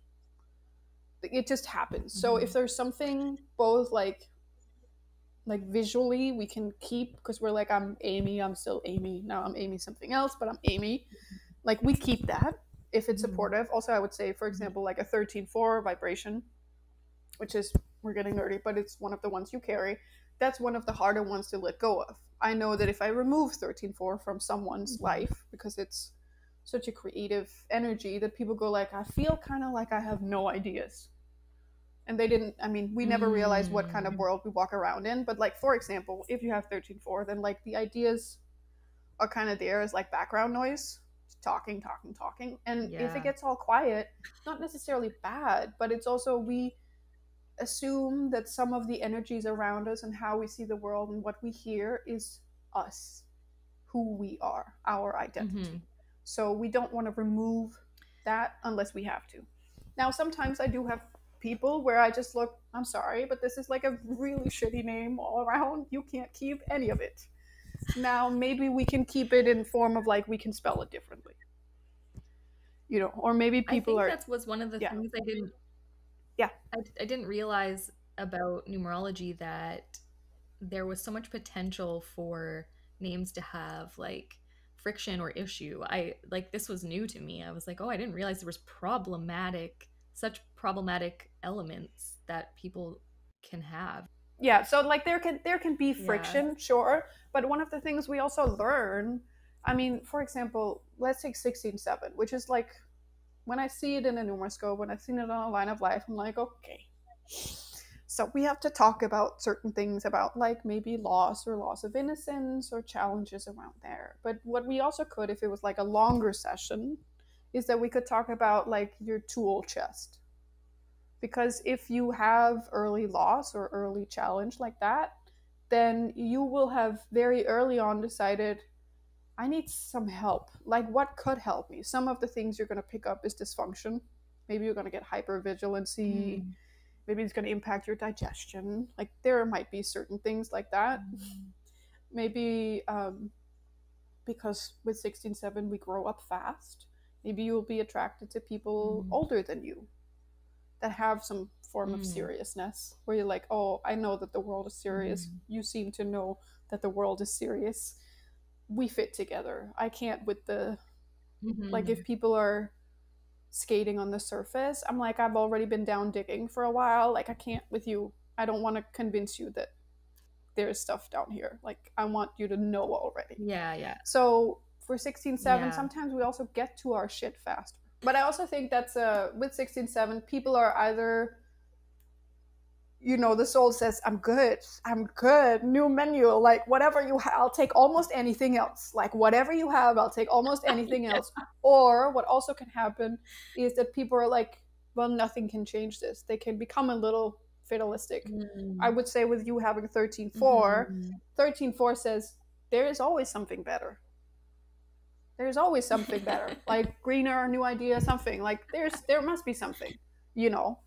It just happens. So if Mhm. there's something both like visually we can keep because we're like I'm Amy, I'm still Amy. Now I'm Amy something else, but I'm Amy. Like we keep that if it's Mhm. supportive. Also, I would say, for Mhm. example, like a 13-4 vibration, which is we're getting nerdy, but it's one of the ones you carry. That's one of the harder ones to let go of. I know that if I remove 13-4 from someone's Mhm. life because it's such a creative energy that people go like, I feel kind of like I have no ideas and they didn't, I mean, we never realized what kind of Mm. world we walk around in, but like for example, if you have 13-4, then like the ideas are kind of there as like background noise, talking, and if it Yeah. gets all quiet, it's not necessarily bad, but it's also we assume that some of the energies around us and how we see the world and what we hear is us, who we are, our Mhm. identity. So we don't want to remove that unless we have to. Now, sometimes I do have people where I just look, I'm sorry, but this is like a really shitty name all around. You can't keep any of it. Now, maybe we can keep it in form of like we can spell it differently, or maybe I people think are, that was one of the yeah, things yeah, I didn't realize about numerology, that there was so much potential for names to have like friction or issue. I like this was new to me. I was like, oh, I didn't realize there was such problematic elements that people can have. Yeah, so like there can be Yeah. friction, sure, but one of the things we also learn, I mean, for example, let's take 16/7, which is like when I see it in a numeroscope, when I've seen it on a line of life, I'm like, okay. So we have to talk about certain things about like maybe loss or loss of innocence or challenges around there. But what we also could, if it was like a longer session, is that we could talk about like your tool chest. Because if you have early loss or early challenge like that, then you will have very early on decided, I need some help. Like, what could help me? Some of the things you're going to pick up is dysfunction. Maybe you're going to get hypervigilancy. Maybe it's going to impact your digestion. Like, there might be certain things like that. Maybe because with 16/7 we grow up fast. Maybe you'll be attracted to people older than you that have some form of seriousness, where you're like, oh, I know that the world is serious. You seem to know that the world is serious. We fit together. I can't with the like if people are skating on the surface, I'm like, I've already been down digging for a while. Like, I can't with you. I don't want to convince you that there's stuff down here. Like, I want you to know already. Yeah. So for 16/7, Yeah. sometimes we also get to our shit faster. But I also think that's with 16/7, people are either, you know, the soul says, I'm good, new menu, like whatever you have, I'll take almost anything else. Like whatever you have, I'll take almost anything else. Or what also can happen is that people are like, well, nothing can change this. They can become a little fatalistic. I would say with you having 13/4, 13/4 says there is always something better. There's always something better, like greener, new idea, something like there must be something, you know.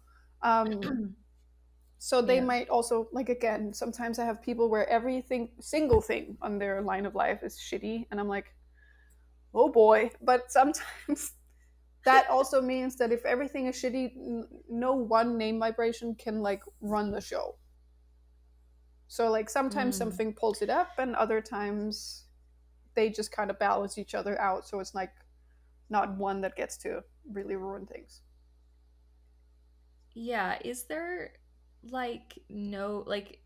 So they might also, like, again, sometimes I have people where single thing on their line of life is shitty, and I'm like, oh boy. But sometimes that also means that if everything is shitty, no one name vibration can like run the show. So like sometimes something pulls it up, and other times they just kind of balance each other out, so it's like not one that gets to really ruin things. Yeah, is there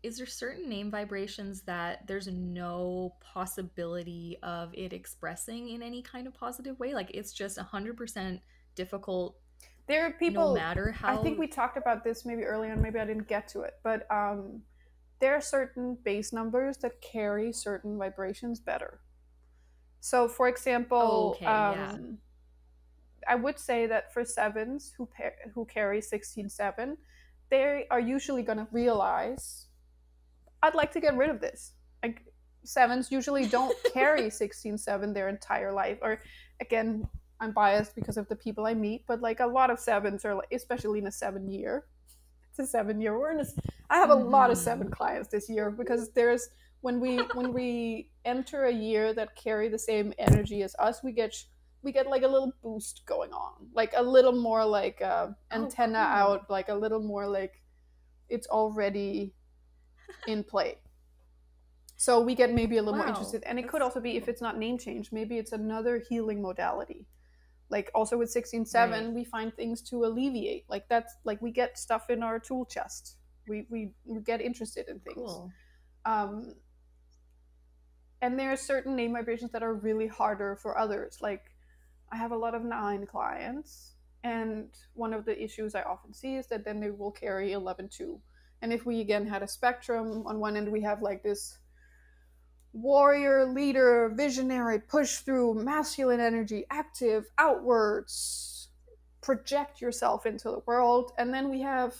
is there certain name vibrations that there's no possibility of it expressing in any kind of positive way? Like it's just 100% difficult. There are people, no matter how. I think we talked about this maybe earlier, and maybe I didn't get to it, but there are certain base numbers that carry certain vibrations better. So, for example, I would say that for 7s who carry 16/7, they are usually going to realize, I'd like to get rid of this. Like 7s usually don't carry 16/7 their entire life. Or again, I'm biased because of the people I meet, but like a lot of 7s are, especially in a 7-year. It's a 7-year. I have a lot of 7 clients this year, because there's when we enter a year that carry the same energy as us, we get like a little boost going on, like a little more like antenna out, like a little more like it's already in play. So we get maybe a little more interested, and it could also be, if it's not name change, maybe it's another healing modality. Like also with 16/7, we find things to alleviate. Like that's like we get stuff in our tool chest. We get interested in things. Cool. And there are certain name vibrations that are really harder for others. Like I have a lot of 9 clients, and one of the issues I often see is that then they will carry 11/2. And if we again had a spectrum, on one end we have like this warrior, leader, visionary, push through, masculine energy, active, outwards, project yourself into the world. And then we have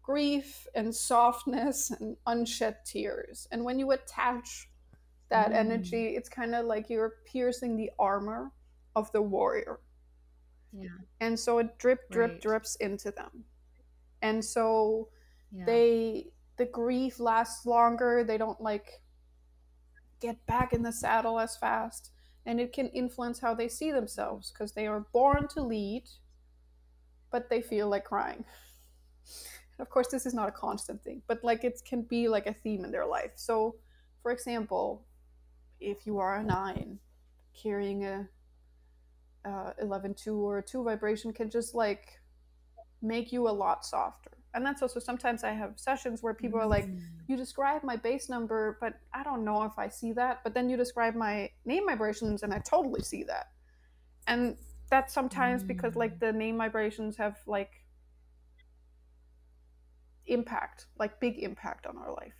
grief and softness and unshed tears. And when you attach that energy, it's kind of like you're piercing the armor of the warrior. Yeah. And so it drips into them. And so the grief lasts longer. They don't like get back in the saddle as fast, and it can influence how they see themselves, because they are born to lead, but they feel like crying. Of course, this is not a constant thing, but like it can be like a theme in their life. So, for example, if you are a 9 carrying a 11-2 or a 2 vibration can just like make you a lot softer. And that's also sometimes I have sessions where people are like, you describe my base number, but I don't know if I see that. But then you describe my name vibrations and I totally see that. And that's sometimes because like the name vibrations have like impact, like big impact on our life.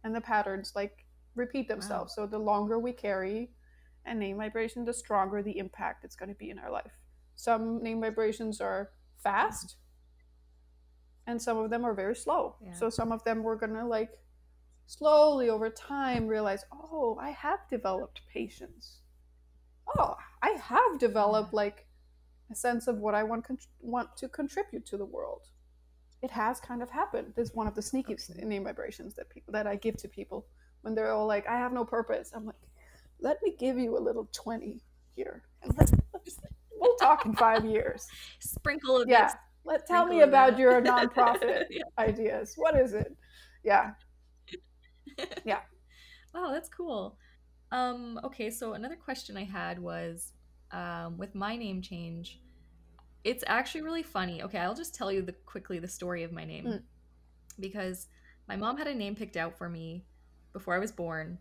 And the patterns like repeat themselves. Wow. So the longer we carry a name vibration, the stronger the impact it's going to be in our life. Some name vibrations are fast and some of them are very slow. Yeah. So some of them we're going to like slowly over time realize, oh, I have developed patience. Oh, I have developed like a sense of what I want to contribute to the world. It has kind of happened. This is one of the sneakiest name vibrations that I give to people when they're all like, I have no purpose. I'm like, let me give you a little 20 here. And we'll talk in 5 years. Sprinkle of yeah. this. Tell me about your nonprofit ideas. What is it? Yeah. Yeah. Wow, that's cool. Okay, so another question I had was, with my name change, it's actually really funny. Okay, I'll just tell you quickly the story of my name. Because my mom had a name picked out for me before I was born.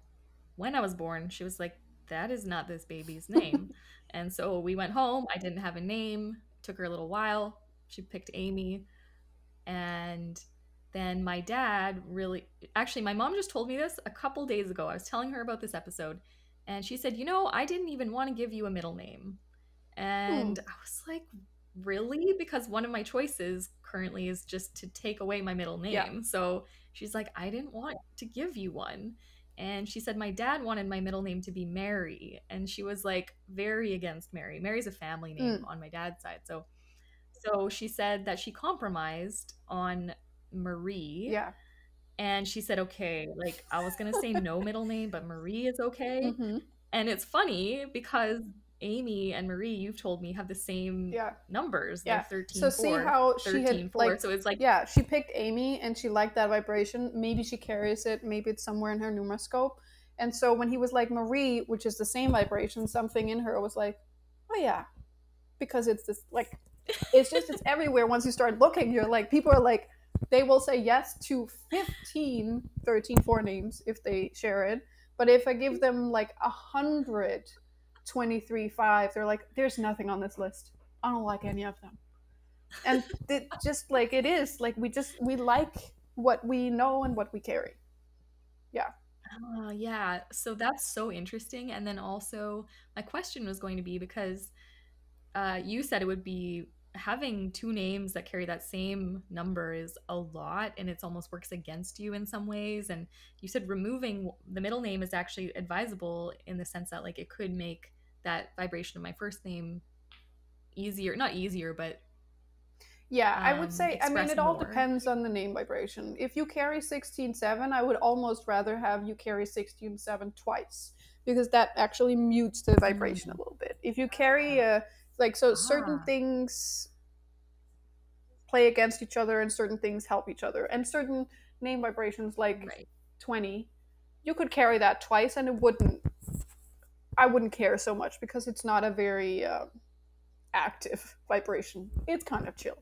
When I was born, she was like, that is not this baby's name. And so we went home. I didn't have a name. It took her a little while. She picked Amy. And then my dad actually, my mom just told me this a couple days ago. I was telling her about this episode. And she said, I didn't even want to give you a middle name. And I was like, really? Because one of my choices currently is just to take away my middle name. Yeah. So she's like, I didn't want to give you one. And she said my dad wanted my middle name to be Mary. And she was like very against Mary. Mary's a family name on my dad's side. So she said that she compromised on Marie. Yeah. And she said, okay, like I was going to say no middle name, but Marie is okay. Mm-hmm. And it's funny because Amy and Marie, you've told me, have the same numbers. Yeah. Like 13, so 4, see how 13, she had 4. like, so it's like, yeah, she picked Amy and she liked that vibration. Maybe she carries it. Maybe it's somewhere in her numeroscope. And so when he was like Marie, which is the same vibration, something in her was like, oh yeah, because it's this like, it's everywhere. Once you start looking, you're like, people are like, they will say yes to 15, 13, 4 names if they share it. But if I give them like 100, 23, 5, they're like, there's nothing on this list. I don't like any of them. And it just like, it is like, we like what we know and what we carry. Yeah. Yeah. So that's so interesting. And then also my question was going to be, because you said it would be having 2 names that carry that same number is a lot, and it's almost works against you in some ways. And you said removing the middle name is actually advisable in the sense that like it could make that vibration of my first name not easier, but yeah, I would say, I mean, it all depends on the name vibration. If you carry 16-7, I would almost rather have you carry 16-7 twice, because that actually mutes the vibration a little bit. If you carry certain things play against each other and certain things help each other, and certain name vibrations like 20, you could carry that twice and I wouldn't care so much, because it's not a very active vibration. It's kind of chill.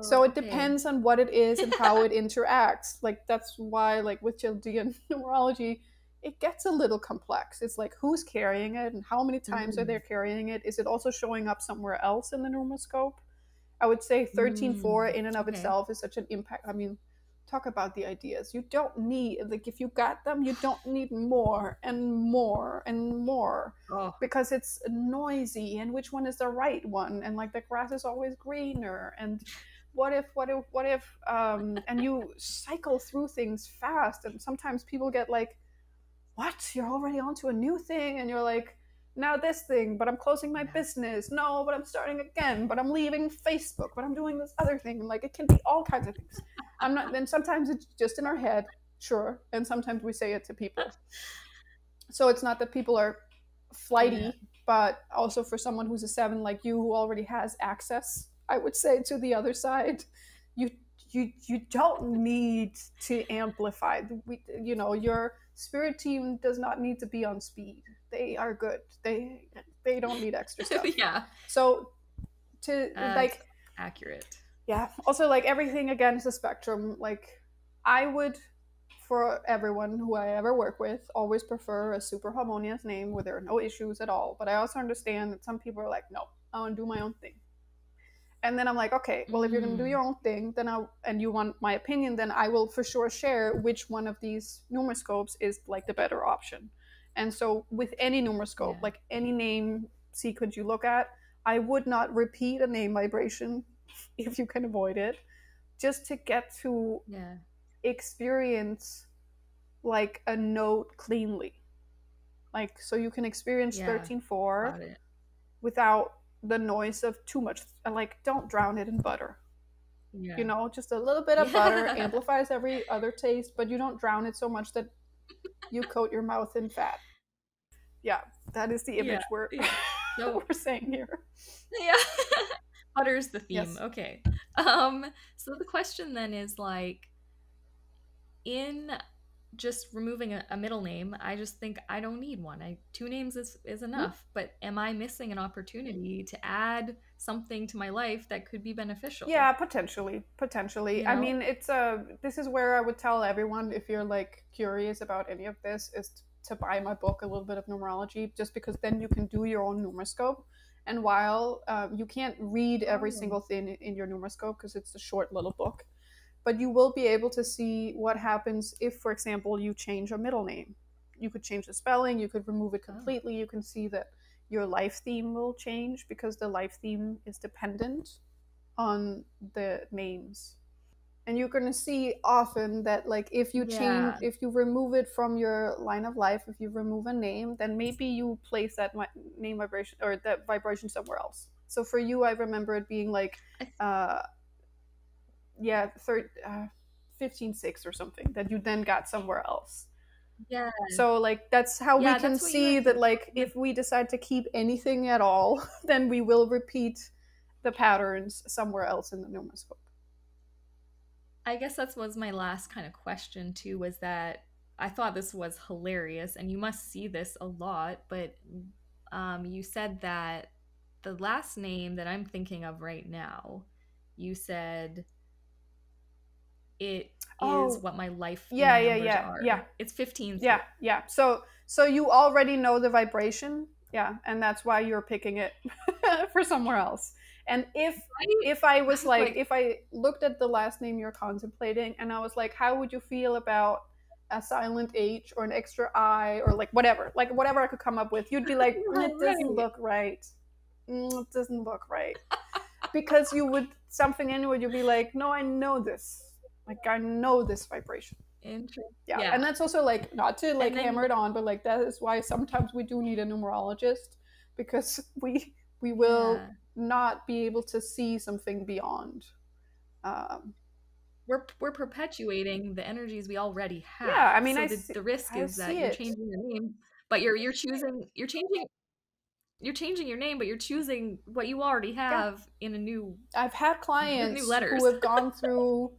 So it depends on what it is and how it interacts. Like that's why, like with Chaldean numerology, it gets a little complex. It's like, who's carrying it and how many times are they carrying it? Is it also showing up somewhere else in the numeroscope? I would say 13-4 in and of itself is such an impact. I mean, talk about the ideas. You don't need, like, if you got them, you don't need more and more and more, because it's noisy, and which one is the right one, and like the grass is always greener, and what if and you cycle through things fast, and sometimes people get like, what, you're already onto a new thing, and you're like, now this thing, but I'm closing my business. No, but I'm starting again, but I'm leaving Facebook, but I'm doing this other thing. Like, it can be all kinds of things. Then sometimes it's just in our head, sure, and sometimes we say it to people. So it's not that people are flighty, but also for someone who's a 7 like you, who already has access, I would say, to the other side, you you don't need to amplify. Your spirit team does not need to be on speed. They are good. They don't need extra stuff. Yeah. So to That's accurate. Yeah. Also, like, everything again is a spectrum. Like, I would, for everyone who I ever work with, always prefer a super harmonious name where there are no issues at all. But I also understand that some people are like, no, I want to do my own thing. And then I'm like, okay, well, if you're going to do your own thing, then and you want my opinion, then I will for sure share which one of these numeroscopes is like the better option. And so with any numeroscope, like any name sequence you look at, I would not repeat a name vibration if you can avoid it, just to get to experience like a note cleanly. Like, so you can experience 13-4 without the noise of too much. Like, don't drown it in butter. Just a little bit of butter amplifies every other taste, but you don't drown it so much that you coat your mouth in fat. Yeah, that is the image we're saying here. Yeah. Butter's the theme. Yes. Okay. So the question then is, like, in just removing a middle name, I just think I don't need one. 2 names is enough. But am I missing an opportunity to add something to my life that could be beneficial? Yeah, potentially. I mean, this is where I would tell everyone, if you're like curious about any of this, is to buy my book, A Little Bit of Numerology, just because then you can do your own numeroscope. And while you can't read every single thing in your numeroscope because it's a short little book, but you will be able to see what happens if, for example, you change a middle name. You could change the spelling, you could remove it completely. You can see that your life theme will change because the life theme is dependent on the names. And you're going to see often that, like, if you remove it from your line of life, if you remove a name, then maybe you place that name vibration or that vibration somewhere else. So for you, I remember it being like 15-6 or something that you then got somewhere else. Yeah. So, like, that's how we can see that, like, if we decide to keep anything at all, then we will repeat the patterns somewhere else in the numeroscope. I guess that was my last kind of question too, was that I thought this was hilarious, and you must see this a lot, but you said that the last name that I'm thinking of right now, you said it is what my life numbers are. Yeah. It's 15. Yeah. So you already know the vibration. Yeah. And that's why you're picking it for somewhere else. And if I was like, if I looked at the last name you're contemplating and I was like, how would you feel about a silent H or an extra I or like whatever I could come up with, you'd be like, it doesn't look right. It doesn't look right. Because you would, something in it, you'd be like, no, I know this. Like, I know this vibration. Interesting. Yeah. And that's also, like, not to like hammer it on, but like that is why sometimes we do need a numerologist, because we will not be able to see something beyond. We're perpetuating the energies we already have. Yeah, I mean, so the risk is that you're changing your name, but you're changing your name, but you're choosing what you already have in a new. I've had clients who have gone through,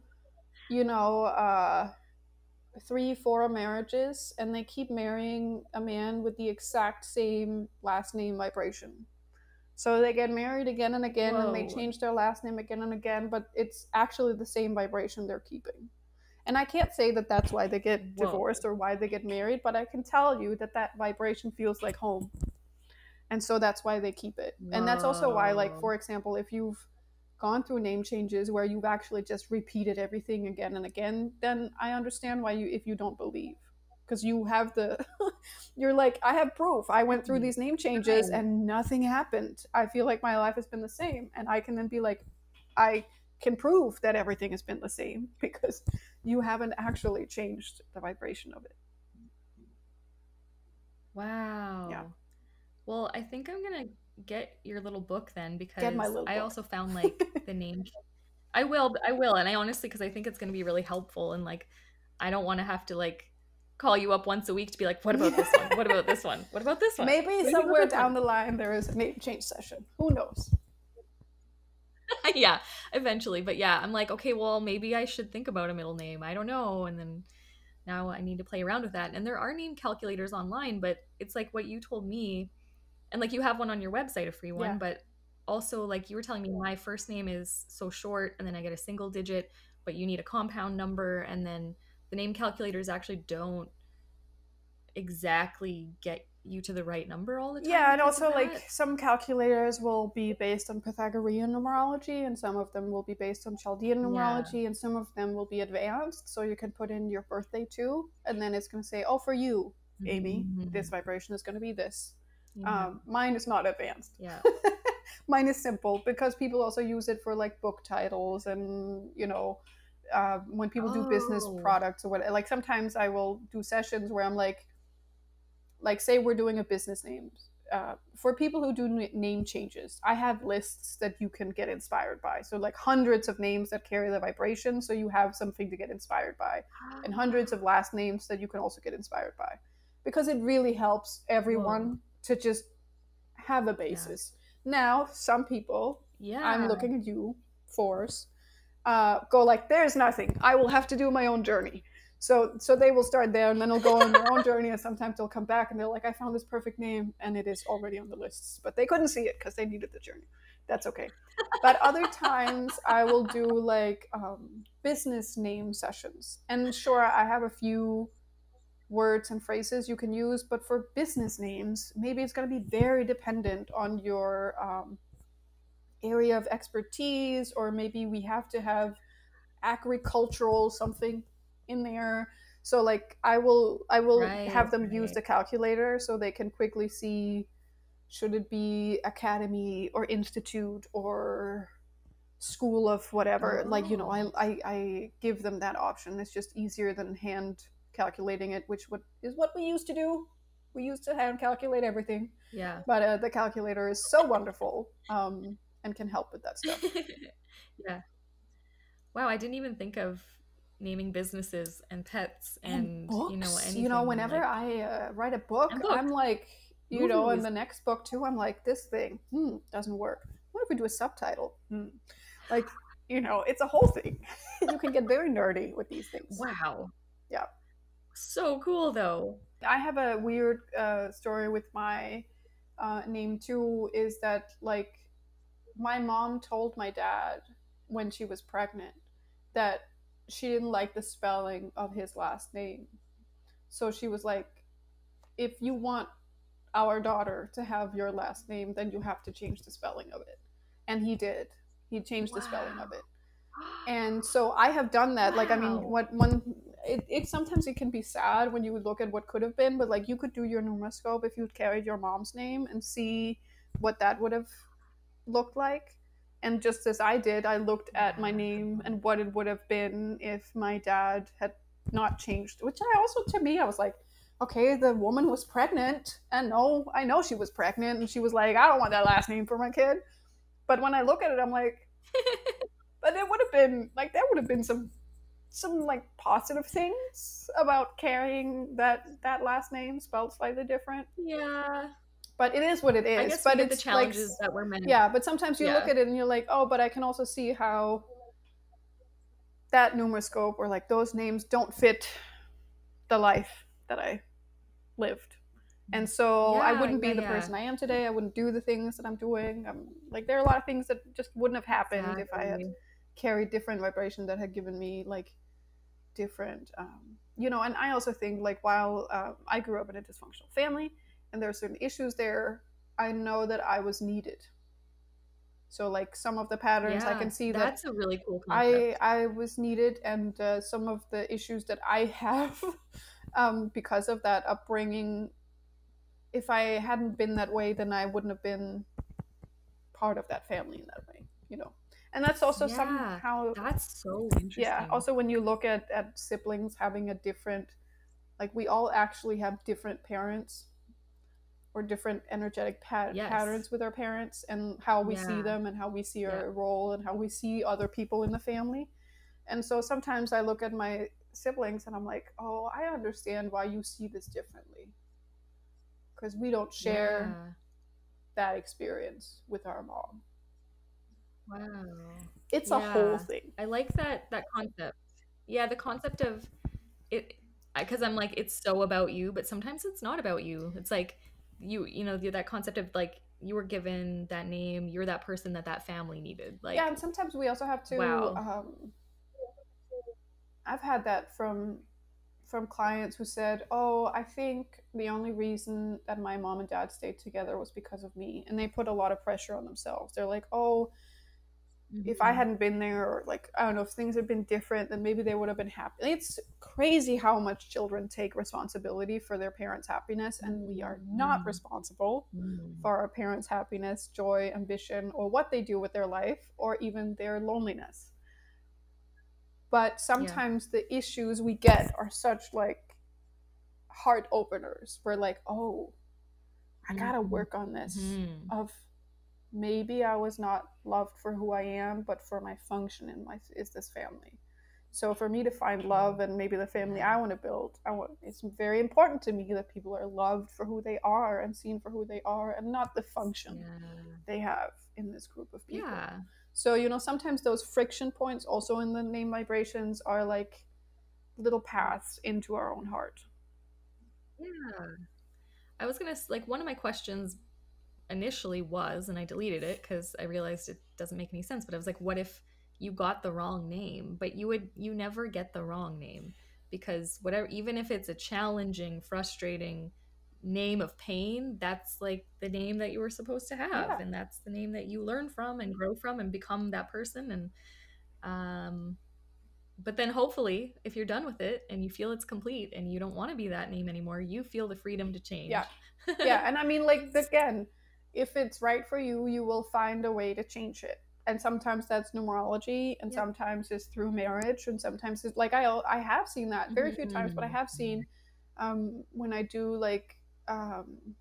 3-4 marriages, and they keep marrying a man with the exact same last name vibration. So they get married again and again, and they change their last name again and again, but it's actually the same vibration they're keeping. And I can't say that that's why they get divorced or why they get married, but I can tell you that that vibration feels like home. And so that's why they keep it. And that's also why, like, for example, if you've gone through name changes where you've actually just repeated everything again and again, then I understand why if you don't believe. Because you have you're like, I have proof. I went through these name changes and nothing happened. I feel like my life has been the same. And I can then be like, I can prove that everything has been the same because you haven't actually changed the vibration of it. Wow. Yeah. Well, I think I'm going to get your little book then, because I also found like the name. I will. And I honestly, because I think it's going to be really helpful. And like, I don't want to have to like call you up once a week to be like, what about this one? What about this one? What about this one? Maybe somewhere down the line there is a name change session. Who knows? Yeah, eventually. But yeah, I'm like, okay, well, maybe I should think about a middle name. I don't know. And then now I need to play around with that. And there are name calculators online, but it's like what you told me. And like you have one on your website, a free one, Yeah. but also like you were telling me my first name is so short and then I get a single digit, but you need a compound number. And then the name calculators actually don't exactly get you to the right number all the time Yeah, and because of also like that. some calculators will be based on Pythagorean numerology, and some of them will be based on Chaldean Yeah. numerology, and some of them will be advanced. So you can put in your birthday too, and then it's going to say, "Oh, for you, Amy, this Mhm. vibration is going to be this." Yeah. Mine is not advanced. Yeah. Mine is simple because people also use it for like book titles and when people do business Oh, products or what. Like sometimes I will do sessions where I'm like say we're doing a business name for people who do name changes. I have lists that you can get inspired by, so like hundreds of names that carry the vibration, so you have something to get inspired by, and hundreds of last names that you can also get inspired by, because it really helps whoa. everyone to just have a Yeah. basis. Now some people, I'm Yeah. looking at you, Force, go like, there's nothing, I will have to do my own journey. So they will start there, and then they'll go on their own journey, and sometimes they'll come back and they're like, I found this perfect name, and it is already on the lists, but they couldn't see it because they needed the journey. That's okay. But other times I will do like business name sessions, and sure, I have a few words and phrases you can use, but for business names maybe it's going to be very dependent on your area of expertise, or maybe we have to have agricultural something in there. So like I will Right. have them use Right. the calculator so they can quickly see, should it be academy or institute or school of whatever. Like, Oh. I give them that option. It's just easier than hand calculating it, which is what we used to do. We used to hand calculate everything, Yeah. but the calculator is so wonderful, and can help with that stuff. Yeah. Wow, I didn't even think of naming businesses and pets And and, books, anything whenever like I write a book, and I'm books, like, in movies. the next book too, I'm like, this thing doesn't work, what if we do a subtitle? Like, it's a whole thing. You can get very nerdy with these things. Wow. Yeah. So cool though. I have a weird story with my name too, is that like my mom told my dad when she was pregnant that she didn't like the spelling of his last name. So she was like, if you want our daughter to have your last name, then you have to change the spelling of it. And he did. He changed the spelling Wow. of it. And so I have done that. Like, I mean, Wow. what one it sometimes it can be sad when you would look at what could have been, but like you could do your numeroscope if you'd carried your mom's name and see what that would have looked like. And just as I did, I looked at my Yeah, good name point. and what it would have been if my dad had not changed, which I also, to me, I was like, okay, the woman was pregnant. And no, I know she was pregnant. And she was like, I don't want that last name for my kid. But when I look at it, I'm like, but it would have been like, there would have been some like positive things about carrying that last name spelled slightly different. Yeah. But it is what it I is. guess we But get the it's like, challenges that were meant. yeah, but sometimes you look Yeah. at it and you're like, oh, but I can also see how that numeroscope or like those names don't fit the life that I lived. And so I Yeah, wouldn't yeah, be the yeah. person I am today. I wouldn't do the things that I'm doing. Like, there are a lot of things that just wouldn't have happened if I had Exactly. carried different vibration that had given me like different, and I also think like while I grew up in a dysfunctional family and there are certain issues there, I know that I was needed. So like some of the patterns I Yeah, can see that that's a really cool I concept. I was needed, and some of the issues that I have because of that upbringing. If I hadn't been that way, then I wouldn't have been part of that family in that way. And that's also Yeah, somehow, that's so yeah. interesting. Also, when you look at siblings having a different, like we all actually have different parents or different energetic Yes. patterns with our parents, and how we see Yeah, them and how we see yeah. our role and how we see other people in the family. And so sometimes I look at my siblings and I'm like, oh, I understand why you see this differently, because we don't share Yeah. that experience with our mom. Wow. It's a whole Yeah. thing. I like that concept. Yeah, the concept of it, because I'm like, it's so about you, but sometimes it's not about you. It's like you know, that concept of like you were given that name, you're that person that that family needed. Yeah, Like, and sometimes we also have to wow. I've had that from clients who said, "Oh, I think the only reason that my mom and dad stayed together was because of me." And they put a lot of pressure on themselves. They're like, "Oh, if I Mhm. hadn't been there, or like, I don't know, if things had been different, then maybe they would have been happy." It's crazy how much children take responsibility for their parents' happiness, and we are not Mhm. responsible Mhm. for our parents' happiness, joy, ambition, or what they do with their life, or even their loneliness. But Yeah. sometimes the issues we get are such like heart openers. We're like, oh, I gotta work on this. Mhm. Of maybe I was not loved for who I am, but for my function in my is this family. So for me to find love and maybe the family I Yeah. want to build, it's very important to me that people are loved for who they are and seen for who they are, and not the function Yeah. they have in this group of people. Yeah. So sometimes those friction points also in the name vibrations are like little paths into our own heart. Yeah. I was gonna like one of my questions initially was, and I deleted it because I realized it doesn't make any sense. But I was like, what if you got the wrong name? But you never get the wrong name because whatever, even if it's a challenging, frustrating name of pain, that's like the name that you were supposed to have, Yeah. and that's the name that you learn from and grow from and become that person. And but then hopefully, if you're done with it and you feel it's complete and you don't want to be that name anymore, you feel the freedom to Yeah. change. Yeah. And I mean, like, again, if it's right for you, you will find a way to change it. And sometimes that's numerology, and Yep. sometimes it's through marriage, and sometimes it's like I have seen that very few times, but I Mhm. have seen when I do like um,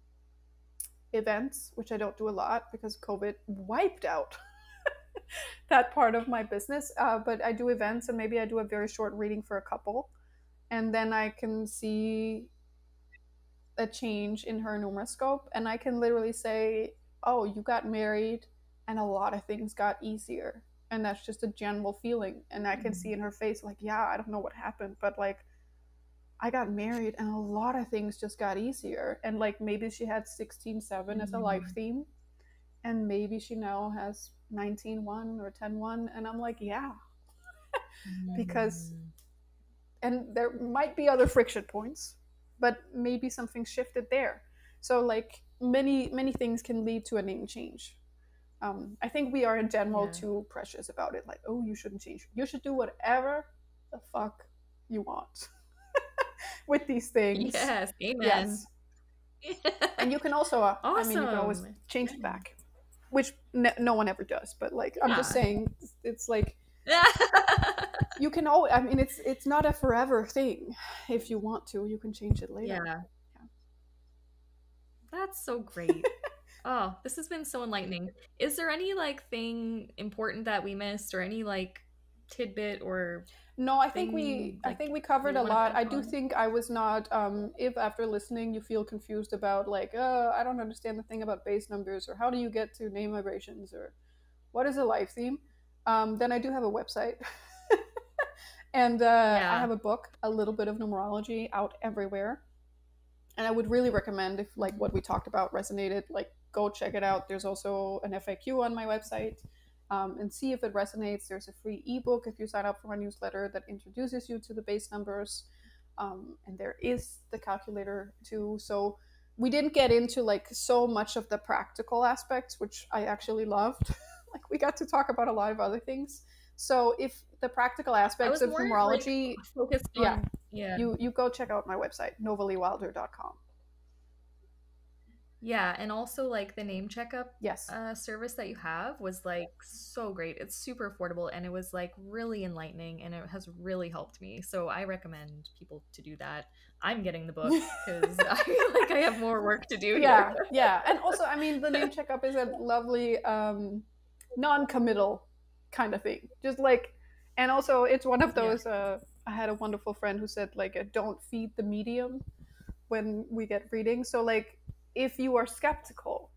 events, which I don't do a lot because COVID wiped out that part of my business. But I do events, and maybe I do a very short reading for a couple, and then I can see a change in her numeroscope, and I can literally say, "Oh, you got married, and a lot of things got easier." And that's just a general feeling, and I can see in her face, like, "Yeah, I don't know what happened, but like, I got married, and a lot of things just got easier." And like, maybe she had 16/7 as a life Mhm. theme, and maybe she now has 19/1 or 10/1, and I'm like, "Yeah," because Mhm. and there might be other friction points, but maybe something shifted there. So like many things can lead to a name change. I think we are in general Yeah. too precious about it. Like, oh, you shouldn't change. You should do whatever the fuck you want with these things. Yes. Amen. Yes, and you can also, I mean, you can always Awesome. change it back, which no one ever does. But like, I'm just Yeah. saying, it's like you can always. I mean, it's not a forever thing. If you want to, you can change it later. Yeah. That's so great. Oh, this has been so enlightening. Is there any like thing important that we missed or any like tidbit or No, I think thing I like think we that covered you a want to lot. pass I do on? think I was not. If after listening you feel confused about like, I don't understand the thing about base numbers, or how do you get to name vibrations, or what is a life theme, then I do have a website, and I Yeah. have a book, a little bit of numerology, out everywhere. And I would really recommend, if like what we talked about resonated, like go check it out. There's also an FAQ on my website, and see if it resonates. There's a free ebook if you sign up for my newsletter that introduces you to the base numbers, and there is the calculator too. So we didn't get into like so much of the practical aspects, which I actually loved. Like we got to talk about a lot of other things. So if the practical I aspects was of more like numerology, focused yeah, on yeah. you go check out my website, novaliwilder.com. Yeah, and also like the name checkup Yes. service that you have was like so great. It's super affordable and it was like really enlightening and it has really helped me. So I recommend people to do that. I'm getting the book because I feel like I have more work to do here. Yeah, yeah. And also, I mean, the name checkup is a lovely non-committal kind of thing. Just like, and also it's one of Yeah. those, I had a wonderful friend who said like, don't feed the medium when we get readings. So like, if you are skeptical,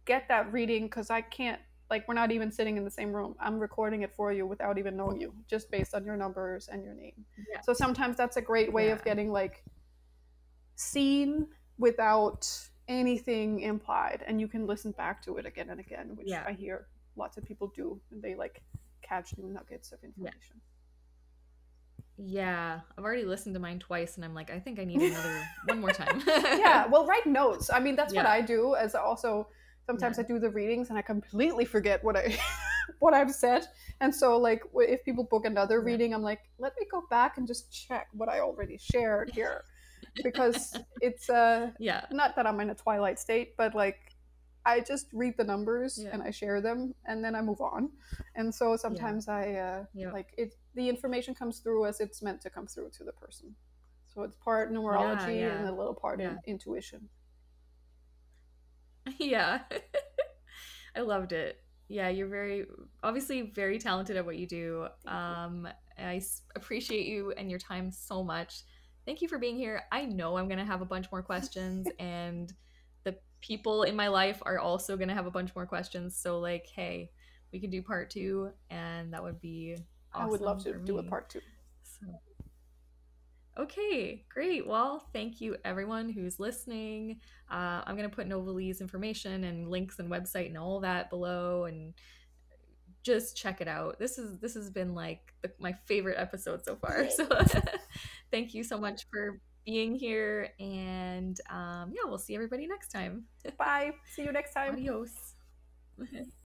get that reading, because I can't Like, we're not even sitting in the same room. I'm recording it for you without even knowing you, just based on your numbers and your name. Yeah. So sometimes that's a great way of getting like seen without anything implied, and you can listen back to it again and again, which I hear lots of people do, and they like catch new nuggets of information. Yeah, I've already listened to mine twice, and I'm like, I think I need one more time. Yeah, well, write notes. I mean, that's what I do. As also, sometimes Yeah. I do the readings, and I completely forget what I what I've said. And so, like, if people book another reading, I'm like, let me go back and just check what I already shared here, because it's not that I'm in a twilight state, but like, I just read the numbers and I share them, and then I move on. And so sometimes I like it. The information comes through as it's meant to come through to the person. So it's part numerology and a little part intuition. Yeah. I loved it. Yeah, you're obviously very talented at what you do. I appreciate you and your time so much. Thank you for being here. I know I'm going to have a bunch more questions, and the people in my life are also going to have a bunch more questions. So, like, hey, we can do part 2, and that would be awesome. I would love to do a part 2. So. Okay, great. Well, thank you everyone who's listening. I'm going to put Novali's information and links and website and all that below, and just check it out. This has been like my favorite episode so far. So thank you so much for being here, and we'll see everybody next time. Bye. See you next time. Adios.